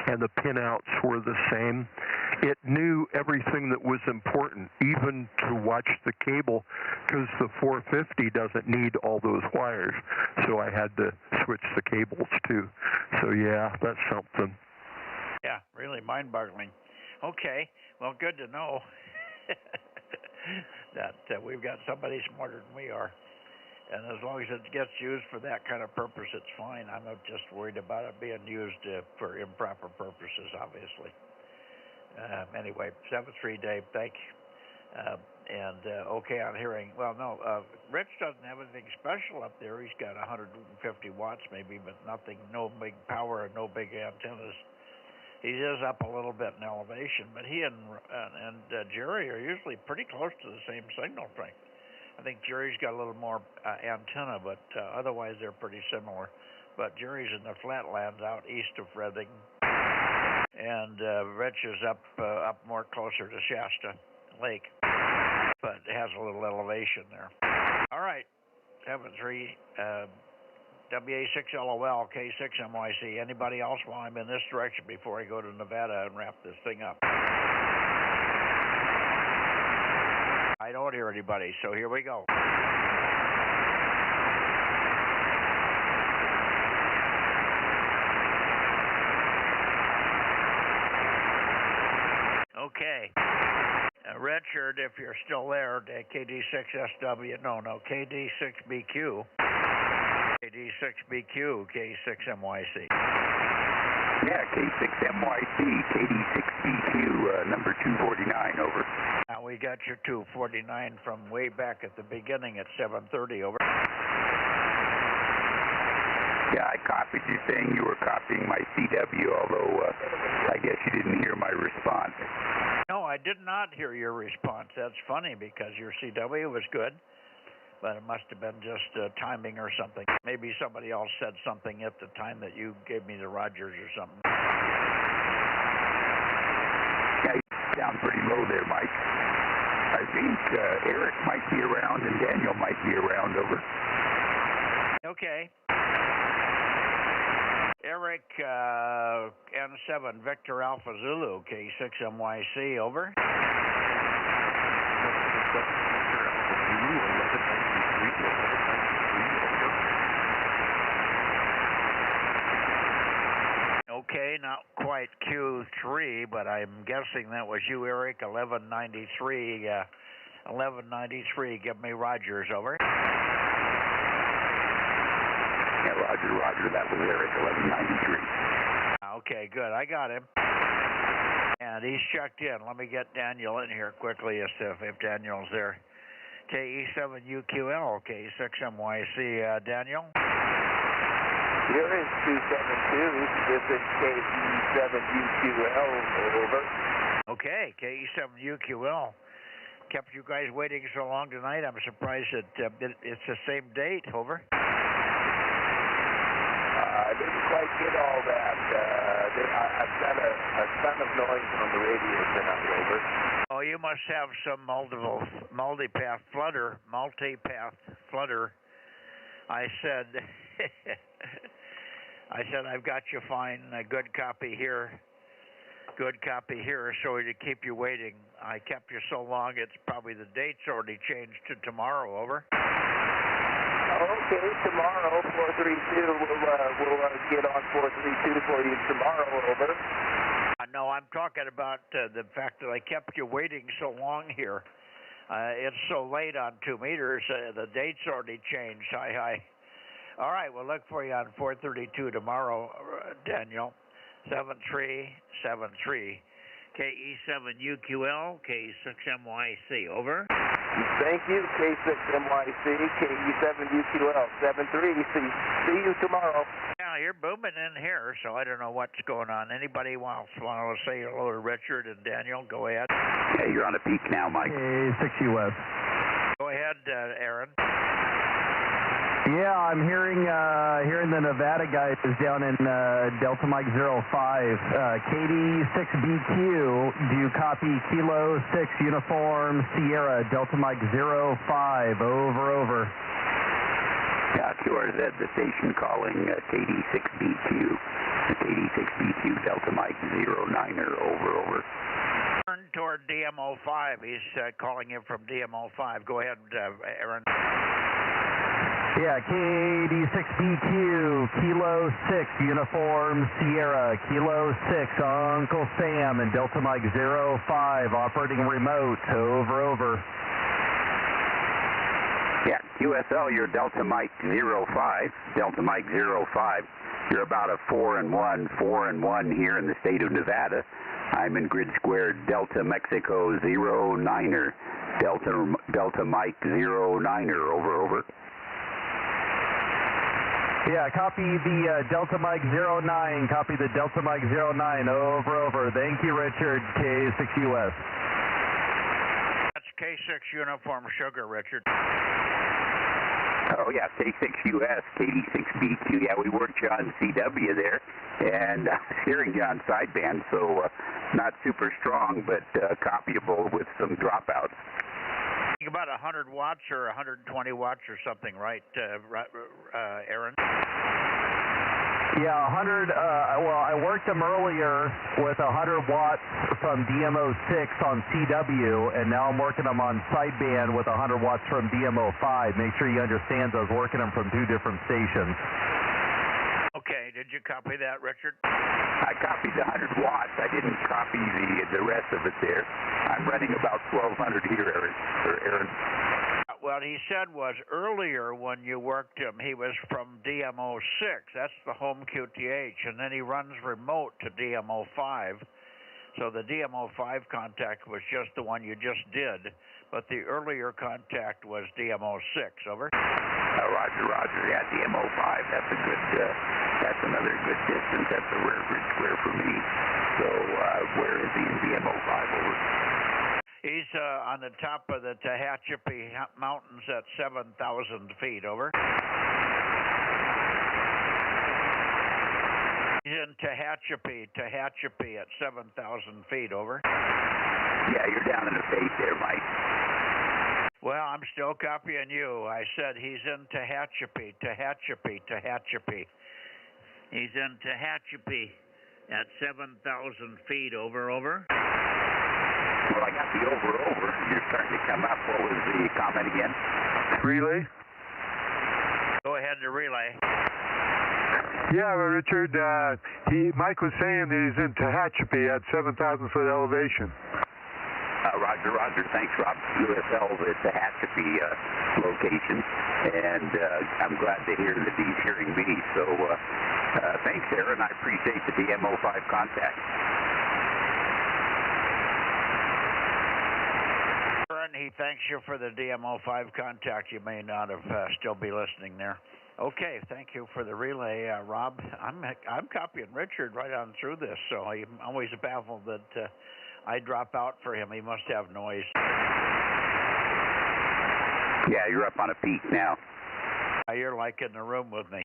and the pinouts were the same. It knew everything that was important, even to watch the cable, because the 450 doesn't need all those wires. So I had to switch the cables, too. So, yeah, that's something. Yeah, really mind-boggling. Okay, well, good to know that we've got somebody smarter than we are. And as long as it gets used for that kind of purpose, it's fine. I'm not just worried about it being used for improper purposes, obviously. Anyway, 7-3, Dave, thank you. Okay on hearing. Well, no, Rich doesn't have anything special up there. He's got 150 watts maybe, but nothing, no big power and no big antennas. He is up a little bit in elevation, but he and Jerry are usually pretty close to the same signal strength. I think Jerry's got a little more antenna, but otherwise they're pretty similar. But Jerry's in the flatlands out east of Redding, and Rich is up more closer to Shasta Lake, but it has a little elevation there. All right, 7-3. WA6LOL, K6MYC. Anybody else while I'm in this direction before I go to Nevada and wrap this thing up? I don't hear anybody, so here we go. Okay. Richard, if you're still there, KD6SW, no, KD6BQ. KD6BQ, K6MYC. Yeah, K6MYC, KD6BQ, number 249, over. Now we got your 249 from way back at the beginning at 7:30, over. Yeah, I copied you saying you were copying my CW, although I guess you didn't hear my response. No, I did not hear your response. That's funny because your CW was good. But it must have been just timing or something. Maybe somebody else said something at the time that you gave me the Rogers or something. Yeah, you sound pretty low there, Mike. I think Eric might be around and Daniel might be around, over. Okay. Eric, N7, Victor Alpha Zulu, K6MYC, over. Okay, not quite Q3, but I'm guessing that was you, Eric, 1193. 1193, give me Rogers, over. Yeah, Roger, that was Eric, 1193. Okay, good, I got him. And he's checked in. Let me get Daniel in here quickly if Daniel's there. KE7UQL, K6MYC, Daniel? Here is 272. This is KE7UQL, over. Okay, KE7UQL. Kept you guys waiting so long tonight. I'm surprised that it's the same date, over. I didn't quite get all that. I've got a ton of noise on the radio tonight, over. Oh, you must have some multi-path flooder. I said, I've got you fine. A good copy here. So to keep you waiting. I kept you so long, it's probably the date's already changed to tomorrow, over. Okay, tomorrow, 432. We'll get on 432 for you tomorrow, over. No, I'm talking about the fact that I kept you waiting so long here. It's so late on 2 meters. The date's already changed. All right, we'll look for you on 432 tomorrow, Daniel. 7373. KE7UQL, K6MYC, over. Thank you, K6MYC, KE7UQL, 73. See you tomorrow. Yeah, you're booming in here, so I don't know what's going on. Anybody else want to say hello to Richard and Daniel? Go ahead. Hey, you're on a peak now, Mike. K6US. Go ahead, Aaron. Yeah, I'm hearing the Nevada guys is down in Delta Mike 05. KD6BQ, do you copy Kilo 6 Uniform Sierra Delta Mike 05? Over. Yeah, QRZ, the station calling KD6BQ. KD6BQ Delta Mike 09er, over. Turn toward DMO5. He's calling in from DMO5. Go ahead, Aaron. Yeah, KD6BQ, Kilo 6, Uniform Sierra, Kilo 6, Uncle Sam, and Delta Mike 05, operating remote, over. Yeah, QSL, you're Delta Mike 05, Delta Mike 05. You're about a 4-1 here in the state of Nevada. I'm in grid square Delta Mexico 09er, Delta Mike 09er, over. Yeah, copy the Delta Mike 09. Copy the Delta Mike 09. Over. Thank you, Richard. K6US. That's K6 Uniform Sugar, Richard. Oh, yeah, K6US, KD6BQ. Yeah, we worked you on CW there, and I was hearing you on sideband, so not super strong, but copyable with some dropouts. About 100 watts or 120 watts or something, right, Aaron? Yeah, 100. Well, I worked them earlier with 100 watts from DMO6 on CW, and now I'm working them on sideband with 100 watts from DMO5. Make sure you understand I was working them from 2 different stations. Okay, did you copy that, Richard? I copied the 100 watts. I didn't copy the rest of it there. I'm running about 1,200 here, Aaron. What he said was earlier when you worked him, he was from DMO6. That's the home QTH, and then he runs remote to DMO5. So the DMO5 contact was just the one you just did, but the earlier contact was DMO6. Over. Roger. Yeah, DMO5. That's another good distance. That's a rare grid square for me. So where is he in DMO5? Over. He's on the top of the Tehachapi Mountains at 7,000 feet. Over. He's in Tehachapi at 7,000 feet. Over. Yeah, you're down in the face there, Mike. Well, I'm still copying you. I said he's in Tehachapi. He's in Tehachapi at 7,000 feet. Over. Well, I got the over. You're starting to come up. What was the comment again? Relay? Go ahead to relay. Yeah, well, Richard, Mike was saying that he's in Tehachapi at 7,000 foot elevation. Roger. Thanks, Rob. USL at the Tehachapi location, and I'm glad to hear that he's hearing me. So thanks, Aaron. I appreciate the DMO5 contact. Aaron, he thanks you for the DMO5 contact. You may not have still be listening there. Okay, thank you for the relay, Rob. I'm copying Richard right on through this, so I'm always baffled that I drop out for him. He must have noise. Yeah, you're up on a peak now. You're like in the room with me.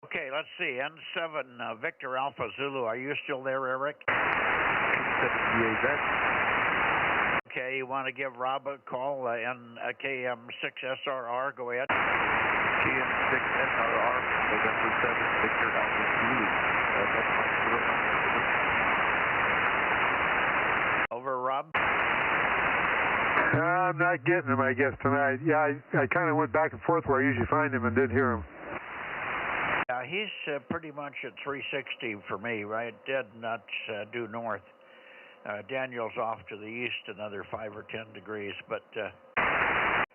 Okay, let's see. N7 Victor Alpha Zulu. Are you still there, Eric? Okay, you want to give Rob a call? KM6SRR, go ahead. KM6SRR, November 7, Victor Alpha Zulu. Over, Rob. I'm not getting him, I guess, tonight. Yeah, I kind of went back and forth where I usually find him and didn't hear him. Yeah, he's pretty much at 360 for me, right? Dead nuts due north. Daniel's off to the east another 5 or 10 degrees, but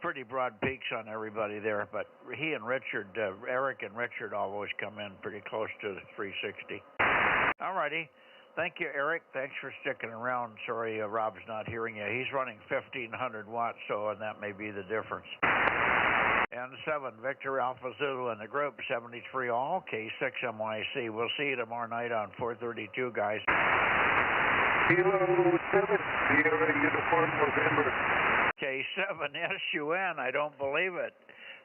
pretty broad peaks on everybody there. But he and Richard, Eric and Richard always come in pretty close to the 360. All righty. Thank you, Eric. Thanks for sticking around. Sorry, Rob's not hearing you. He's running 1,500 watts, and that may be the difference. N7 Victor Alpha Zulu in the group, 73 all, K6 MYC. We'll see you tomorrow night on 432, guys. Kilo 7, Sierra Uniform November. K7 SUN, I don't believe it.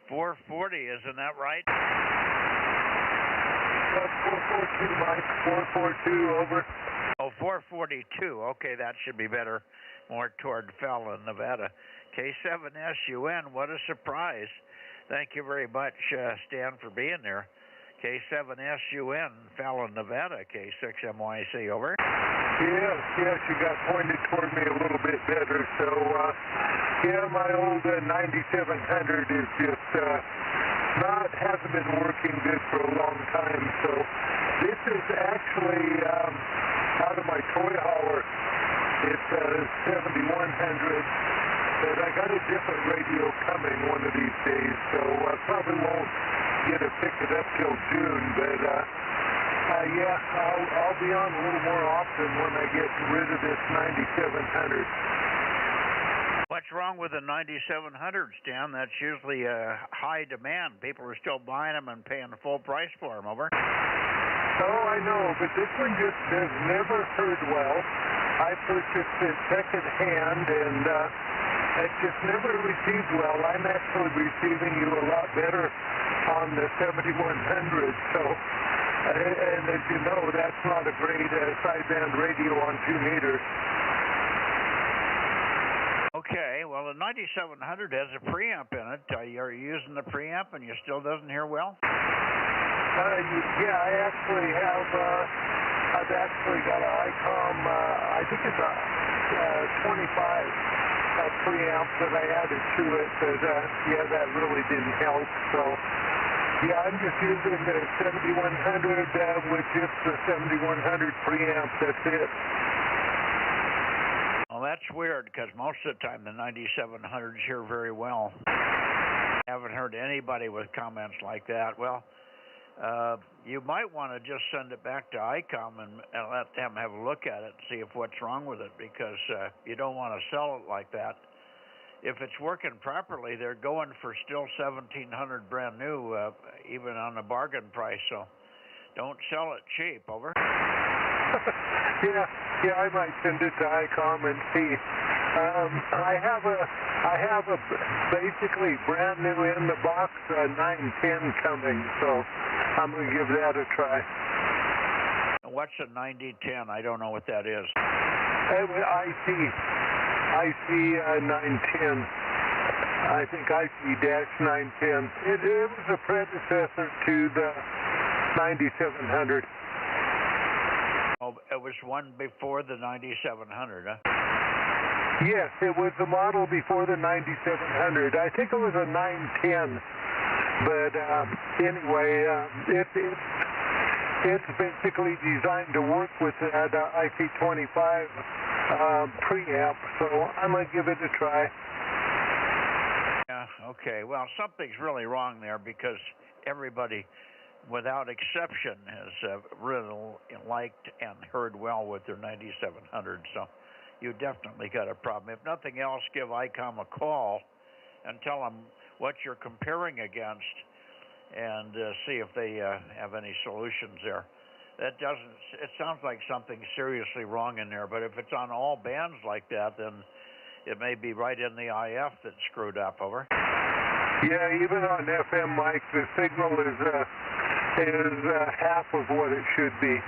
440, isn't that right? 442, Mike. 442, over. Oh, 442. Okay, that should be better. More toward Fallon, Nevada. K7 SUN, what a surprise. Thank you very much, Stan, for being there. K7 SUN, Fallon, Nevada. K6 MYC, over. Yes, you got pointed toward me a little bit better. So, my old 9700 is just hasn't been working good for a long time. So, this is actually out of my toy hauler. It's 7100. But I got a different radio coming one of these days, so I probably won't get to pick it up till June. But I'll be on a little more often when I get rid of this 9700. What's wrong with the 9700s, Dan? That's usually a high demand. People are still buying them and paying the full price for them. Over. Oh, I know, but this one just has never heard well. I purchased it second hand, and it just never received well. I'm actually receiving you a lot better on the 7100. So, and as you know, that's not a great sideband radio on 2 meters. Okay, well, the 9700 has a preamp in it. You're using the preamp and you still doesn't hear well? Yeah, I actually have, I've actually got an ICOM, I think it's a 25 preamp that I added to it, but that really didn't help. So, yeah, I'm just using the 7100 with just the 7100 preamp, that's it. Well, that's weird, because most of the time the 9700s hear very well. Haven't heard anybody with comments like that. Well, you might want to just send it back to ICOM and let them have a look at it and see if what's wrong with it, because you don't want to sell it like that. If it's working properly, they're going for still $1,700 brand new, even on a bargain price, so don't sell it cheap. Over. Yeah, I might send it to ICOM and see. I have a basically brand new in the box 910 coming, so I'm going to give that a try. What's a 9010? I don't know what that is. IC 910. I think IC-910. It was a predecessor to the 9700. Oh, it was one before the 9700, huh? Yes, it was the model before the 9700. I think it was a 910. But anyway, it's basically designed to work with that IC-25 preamp, so I'm going to give it a try. Yeah, okay. Well, something's really wrong there because everybody, without exception, has really liked and heard well with their 9700, so you definitely got a problem. If nothing else, give ICOM a call and tell them what you're comparing against and see if they have any solutions there. That doesn't, it sounds like something seriously wrong in there, but if it's on all bands like that, then it may be right in the IF that's screwed up, over. Yeah, even on FM mics, the signal is half of what it should be.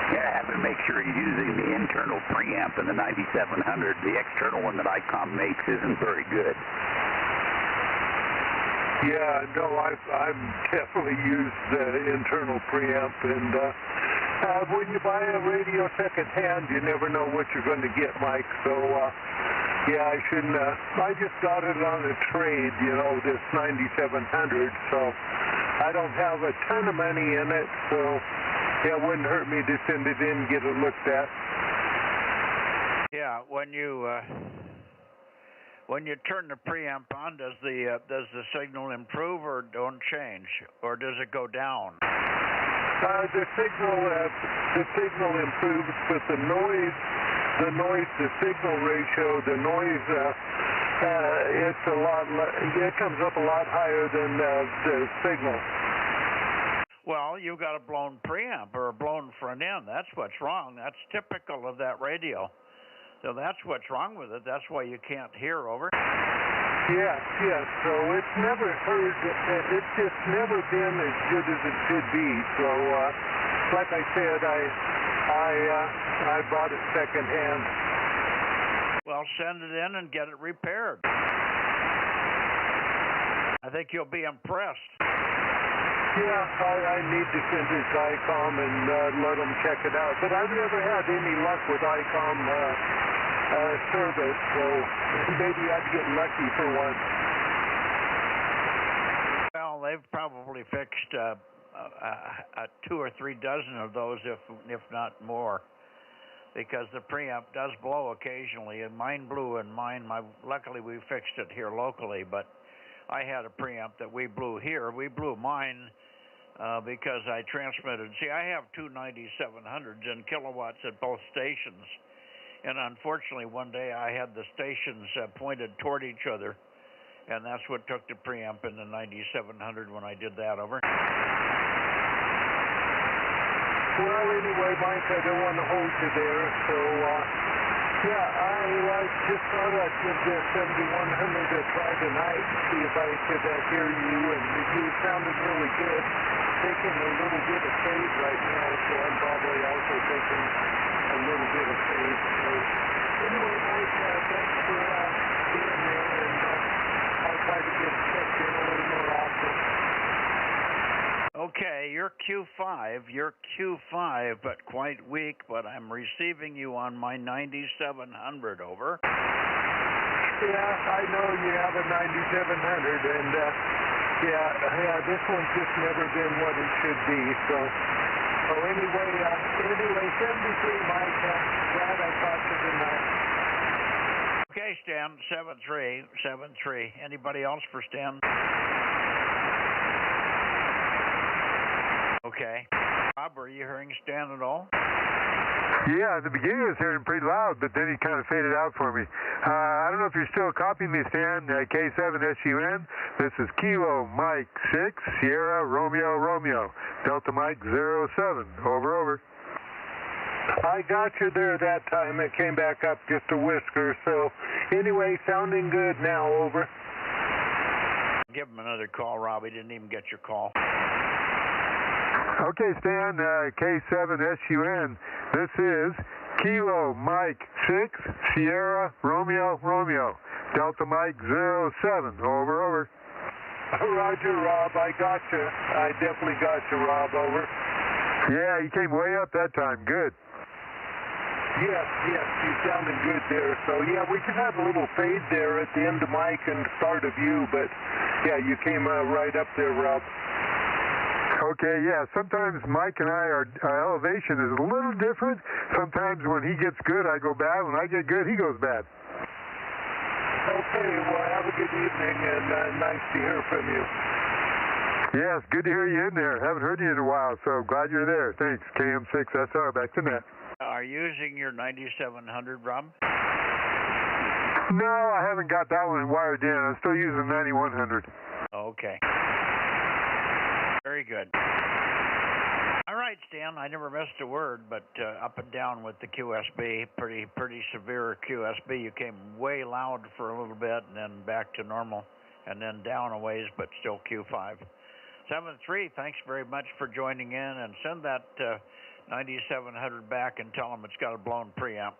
Yeah, have to make sure you're using the internal preamp in the 9700. The external one that ICOM makes isn't very good. Yeah, no, I've definitely used the internal preamp, and when you buy a radio secondhand, you never know what you're going to get, Mike. So, yeah, I shouldn't. I just got it on a trade, you know, this 9700. So I don't have a ton of money in it, so. Yeah, it wouldn't hurt me to send it in and get it looked at. Yeah, when you turn the preamp on, does the signal improve or don't change, or does it go down? The signal improves, but the signal ratio, the noise, it's a lot. It comes up a lot higher than the signal. Well, you've got a blown preamp or a blown front end. That's what's wrong. That's typical of that radio. So that's what's wrong with it. That's why you can't hear, over. Yes. So it's never heard. It's just never been as good as it should be. So, like I said, I bought it secondhand. Well, send it in and get it repaired. I think you'll be impressed. Yeah, I need to send it to ICOM and let them check it out. But I've never had any luck with ICOM service, so maybe I'd get lucky for once. Well, they've probably fixed 2 or 3 dozen of those, if not more, because the preamp does blow occasionally, and mine blew, and luckily we fixed it here locally, but I had a preamp that we blew here. We blew mine because I transmitted. See, I have two 9700s in kilowatts at both stations. And unfortunately, one day I had the stations pointed toward each other. And that's what took the preamp in the 9700 when I did that, over. Well, anyway, Mike, I don't want to hold you there. So, yeah, I just thought I'd give the 7100 a try tonight and see if I could hear you. And you sounded really good. Taking a little bit of phase right now, so I'm probably also taking a little bit of phase. So, anyway, Mike, thanks for being there, and I'll try to get checked in a little more often. Okay, you're Q5, but quite weak, but I'm receiving you on my 9700, over. Yeah, I know you have a 9700, and yeah, this one's just never been what it should be. So, anyway, 73, Mike. Glad I talked to you tonight. Okay, Stan, 73. Anybody else for Stan? Okay. Rob, are you hearing Stan at all? Yeah, at the beginning I was hearing pretty loud, but then he kind of faded out for me. I don't know if you're still copying me, Stan. K7SUN. This is Kilo Mike 6, Sierra Romeo, Delta Mike 07. Over. I got you there that time. It came back up just a whisker. So, anyway, sounding good now, over. Give him another call, Rob. He didn't even get your call. Okay, Stan, K7SUN. This is Kilo Mike 6, Sierra Romeo Romeo, Delta Mike 07, over. Roger, Rob, I got you. I definitely got you, Rob, over. Yeah, you came way up that time, good. Yes, you sounded good there. So, yeah, we just had a little fade there at the end of Mike and start of you, but, yeah, you came right up there, Rob. Okay, yeah, sometimes Mike and our elevation is a little different. Sometimes when he gets good, I go bad. When I get good, he goes bad. Okay, well, have a good evening, and nice to hear from you. Yes, good to hear you in there. Haven't heard you in a while, so glad you're there. Thanks, KM6SR, back to net. Are you using your 9700, Rob? No, I haven't got that one wired in. I'm still using 9100. Okay. Very good. All right, Stan, I never missed a word, but up and down with the QSB, pretty severe QSB. You came way loud for a little bit and then back to normal and then down a ways, but still Q5. 7-3, thanks very much for joining in, and send that 9700 back and tell them it's got a blown preamp.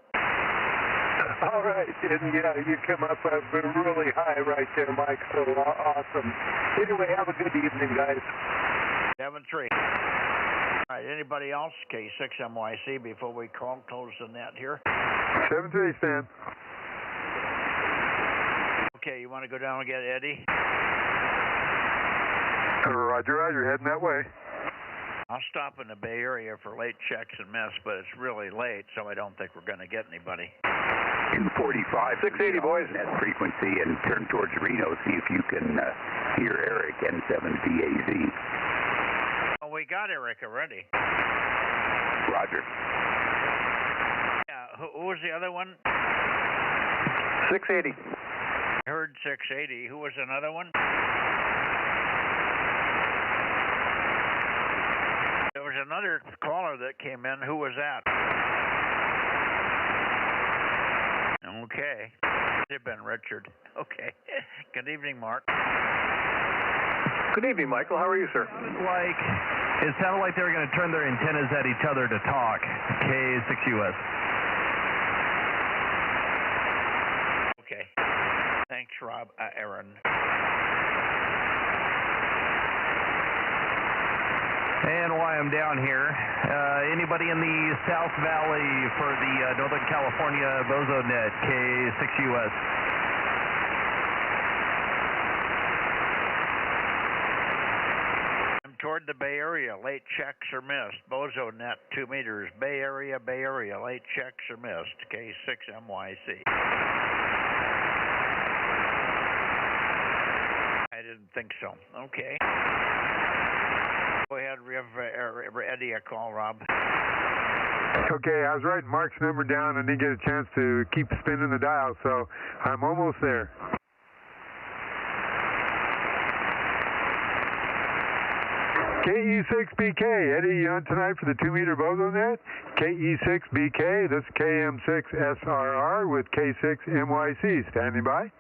All right, and yeah, you come up really high right there, Mike, so awesome. Anyway, have a good evening, guys. 7-3. All right, anybody else? K6MYC before we close the net here. 7-3, Stan. Okay, you want to go down and get Eddie? Roger, heading that way. I'll stop in the Bay Area for late checks and miss, but it's really late, so I don't think we're going to get anybody. 245. 680, boys. Net frequency and turn towards Reno. See if you can hear Eric N7VAZ. Oh, we got Eric already. Roger. Yeah, who was the other one? 680. I heard 680. Who was another one? There was another caller that came in. Who was that? Okay. It had been Richard. Okay. Good evening, Mark. Good evening, Michael. How are you, sir? It sounded like they were going to turn their antennas at each other to talk. K6US. Okay. Thanks, Rob. Aaron. And while I'm down here, anybody in the South Valley for the Northern California Bozo Net, K6US. I'm toward the Bay Area. Late checks are missed. Bozo Net, 2 meters. Bay Area. Late checks are missed. K6MYC. I didn't think so. Okay. Go ahead, give Eddie a call, Rob. Okay, I was writing Mark's number down and didn't get a chance to keep spinning the dial, so I'm almost there. KE6BK, Eddie, you on tonight for the 2-meter Bozo Net? KE6BK, this is KM6SRR with K6MYC, standing by.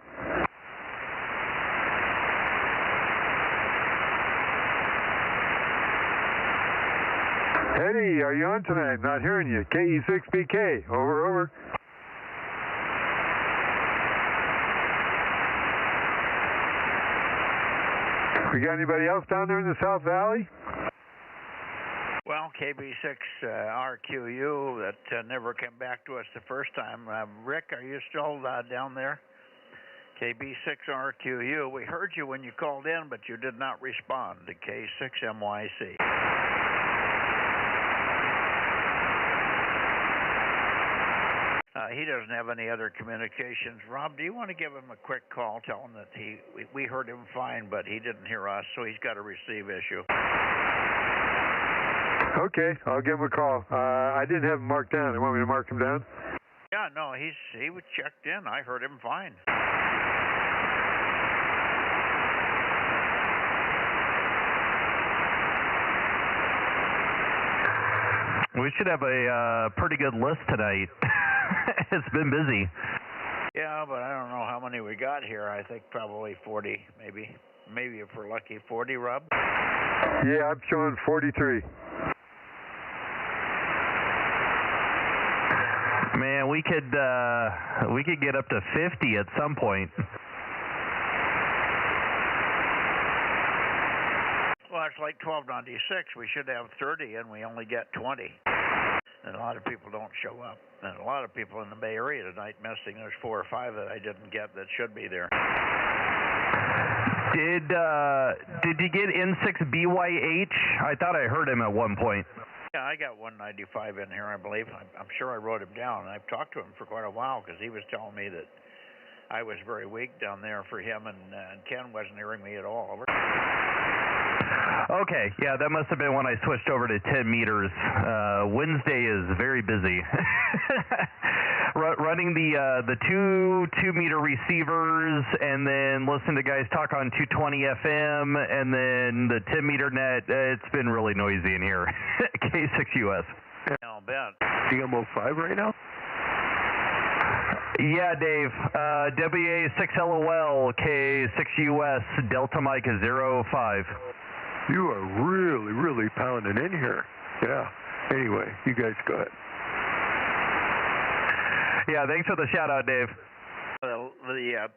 Eddie, are you on tonight? Not hearing you. KE6BK, over. We got anybody else down there in the South Valley? Well, KB6RQU that never came back to us the first time. Rick, are you still down there? KB6RQU, we heard you when you called in, but you did not respond to K6MYC. He doesn't have any other communications. Rob, do you want to give him a quick call? Tell him that we heard him fine, but he didn't hear us, so he's got a receive issue. Okay, I'll give him a call. I didn't have him marked down. You want me to mark him down? Yeah, no, he was checked in. I heard him fine. We should have a pretty good list tonight. It's been busy. Yeah, but I don't know how many we got here. I think probably 40, maybe. Maybe if we're lucky, 40, Rob? Yeah, I'm showing 43. man. We could get up to 50 at some point. Well, it's like 1296. We should have 30, and we only get 20. And a lot of people don't show up. And a lot of people in the Bay Area tonight missing. There's 4 or 5 that I didn't get that should be there. Did you get N6BYH? I thought I heard him at one point. Yeah, I got 195 in here, I believe. I'm sure I wrote him down. I've talked to him for quite a while because he was telling me that I was very weak down there for him, and Ken wasn't hearing me at all. Over. Okay, yeah, that must have been when I switched over to 10 meters. Wednesday is very busy. Running the two meter receivers, and then listen to guys talk on 220 FM, and then the 10 meter net. It's been really noisy in here. K6US. I'll bet. DMO5 right now? Yeah, Dave. WA6LOL K6US Delta Mike 05. You are really, really pounding in here. Yeah. Anyway, you guys go ahead. Yeah, thanks for the shout out, Dave. The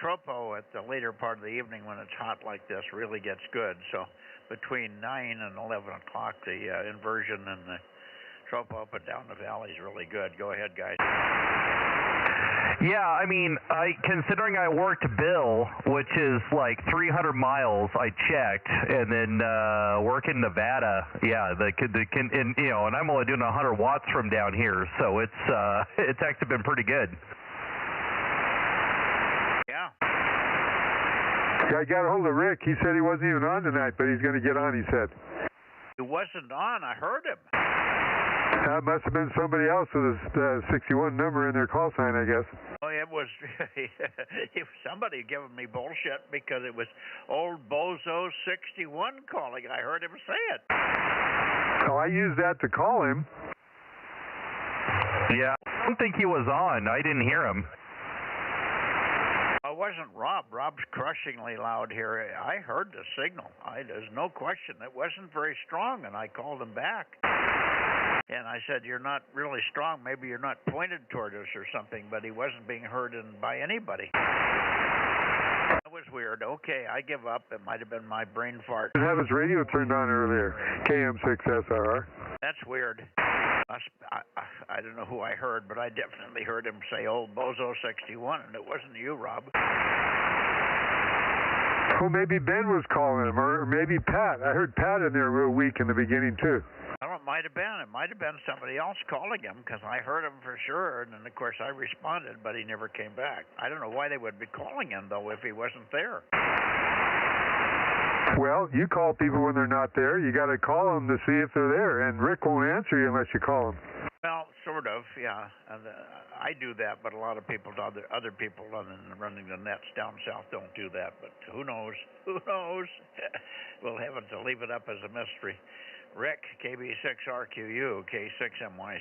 tropo at the later part of the evening when it's hot like this really gets good. So between 9 and 11 o'clock, the inversion and the tropo up and down the valley is really good. Go ahead, guys. Yeah, I mean, considering I worked Bill, which is like 300 miles, I checked, and then work in Nevada. Yeah, and I'm only doing 100 watts from down here, so it's actually been pretty good. Yeah. Yeah, I got a hold of Rick. He said he wasn't even on tonight, but he's going to get on, he said. He wasn't on. I heard him. That must have been somebody else with a 61 number in their call sign, I guess. Oh, it was somebody giving me bullshit because it was old Bozo 61 calling. I heard him say it. Oh, I used that to call him. Yeah, I don't think he was on. I didn't hear him. It wasn't Rob. Rob's crushingly loud here. I heard the signal. There's no question. It wasn't very strong, and I called him back. And I said, you're not really strong. Maybe you're not pointed toward us or something, but he wasn't being heard by anybody. That was weird. Okay, I give up. It might have been my brain fart. He didn't have his radio turned on earlier. KM6SRR. That's weird. I don't know who I heard, but I definitely heard him say old Bozo 61, and it wasn't you, Rob. Oh, maybe Ben was calling him, or maybe Pat. I heard Pat in there real weak in the beginning, too. Well, it might have been. It might have been somebody else calling him, because I heard him for sure, and then, of course, I responded, but he never came back. I don't know why they would be calling him, though, if he wasn't there. Well, you call people when they're not there. You got to call them to see if they're there, and Rick won't answer you unless you call him. Well, sort of, yeah. I do that, but a lot of people, other people running the nets down south don't do that, but who knows? Who knows? We'll have to leave it up as a mystery. Rick, KB6RQU, K6MYC.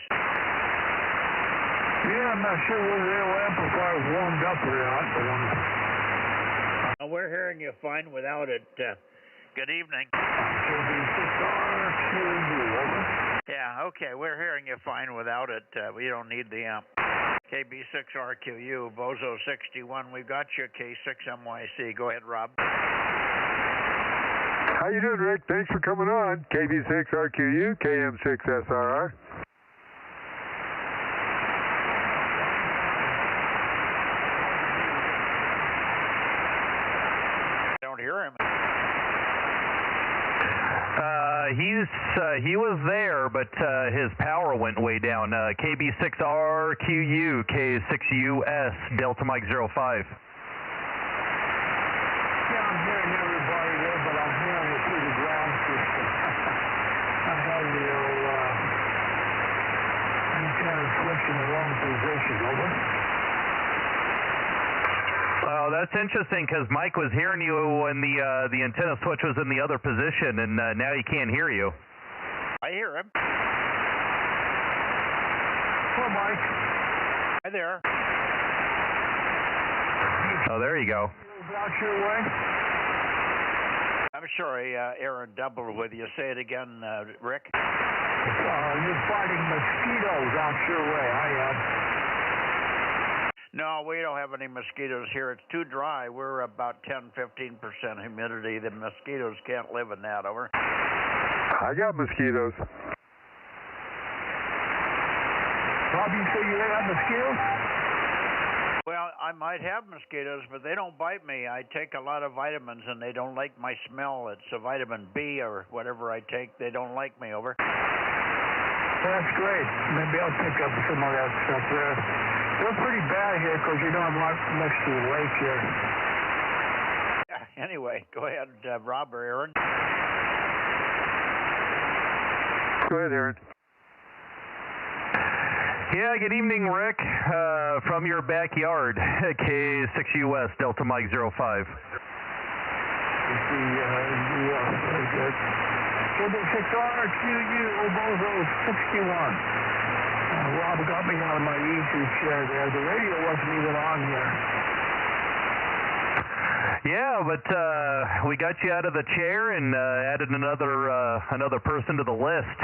Yeah, I'm not sure whether the amplifier's warmed up or not, but we're hearing you fine without it. Good evening. Yeah, okay, we're hearing you fine without it. We don't need the amp. KB6RQU, Bozo 61, we got you, K6MYC. Go ahead, Rob. How you doing, Rick? Thanks for coming on. KB6RQU, KM6SRR. Don't hear him. He was there, but his power went way down. KB6RQU, K6US, Delta Mike 05. Yeah, I'm hearing everybody there, but I'm hearing it through the ground system. I have the antenna switch in the wrong position, over. Oh, that's interesting, because Mike was hearing you when the antenna switch was in the other position, and now he can't hear you. I hear him. Hello, Mike. Hi there. Oh, there you go. Out your way? I'm sorry, Aaron doubled with you. Say it again, Rick. You're fighting mosquitoes out your way. I am. No, we don't have any mosquitoes here. It's too dry. We're about 10-15% humidity. The mosquitoes can't live in that. Over. I got mosquitoes. Rob, you say you don't have mosquitoes? Well, I might have mosquitoes, but they don't bite me. I take a lot of vitamins, and they don't like my smell. It's a vitamin B or whatever I take. They don't like me. Over. That's great. Maybe I'll pick up some of that stuff there. They're pretty bad here because you know I'm right next to the lake here. Anyway, go ahead, Rob or Aaron. Go ahead, Aaron. Yeah, good evening, Rick. From your backyard, K6US, Delta Mike 05. Very good. K6RQU, Bozo 61. Rob got me out of my easy chair there. The radio wasn't even on here. Yeah, but we got you out of the chair and added another person to the list.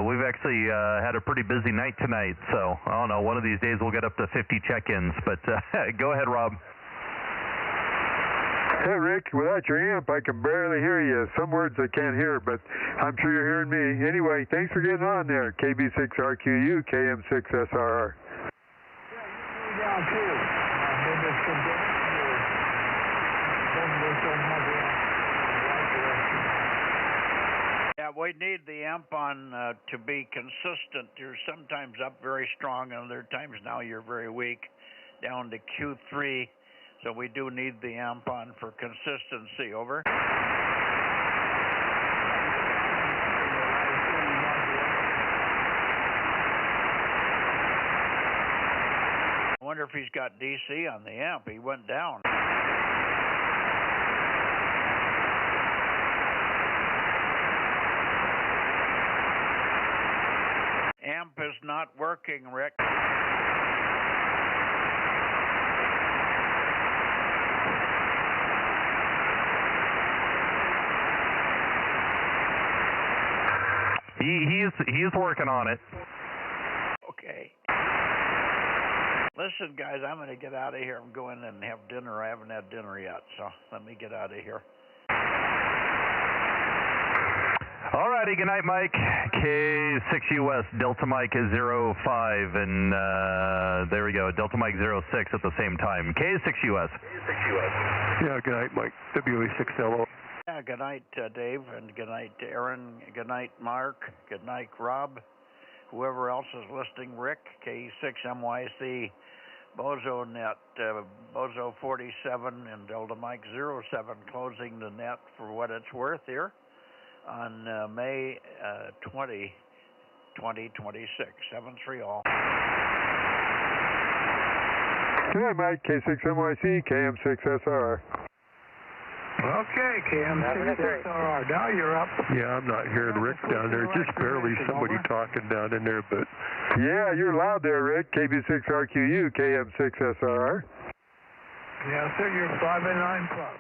We've actually had a pretty busy night tonight, so I don't know. One of these days we'll get up to 50 check-ins. But go ahead, Rob. Hey, Rick, without your amp, I can barely hear you. Some words I can't hear, but I'm sure you're hearing me. Anyway, thanks for getting on there. KB6RQU, KM6SRR. Down too. Maybe it's some Yeah, we need the amp on to be consistent. You're sometimes up very strong, and other times now you're very weak, down to Q3. So we do need the amp on for consistency. Over. I wonder if he's got DC on the amp. He went down. Amp is not working, Rick. He's working on it. Okay. Listen, guys, I'm going to get out of here. I'm going and have dinner. I haven't had dinner yet, so let me get out of here. All righty, good night, Mike. K6US, Delta Mike 05, and there we go, Delta Mike 06 at the same time. K6US. Yeah, good night, Mike. WA6LO. Yeah, good night, Dave, and good night to Aaron. Good night, Mark. Good night, Rob. Whoever else is listening, Rick, K6MYC, Bozo Net, Bozo 47, and Delta Mike 07, closing the net for what it's worth here on May 20, 2026. 7-3 all. Good night, Mike. K6MYC, KM6SR. Okay, KM6SR. Now you're up. Yeah, I'm not hearing Rick down there. Just barely somebody talking down in there, but... Yeah, you're loud there, Rick. KB6RQU, KM6SR. Yeah, sir, you're 5 and 9 plus.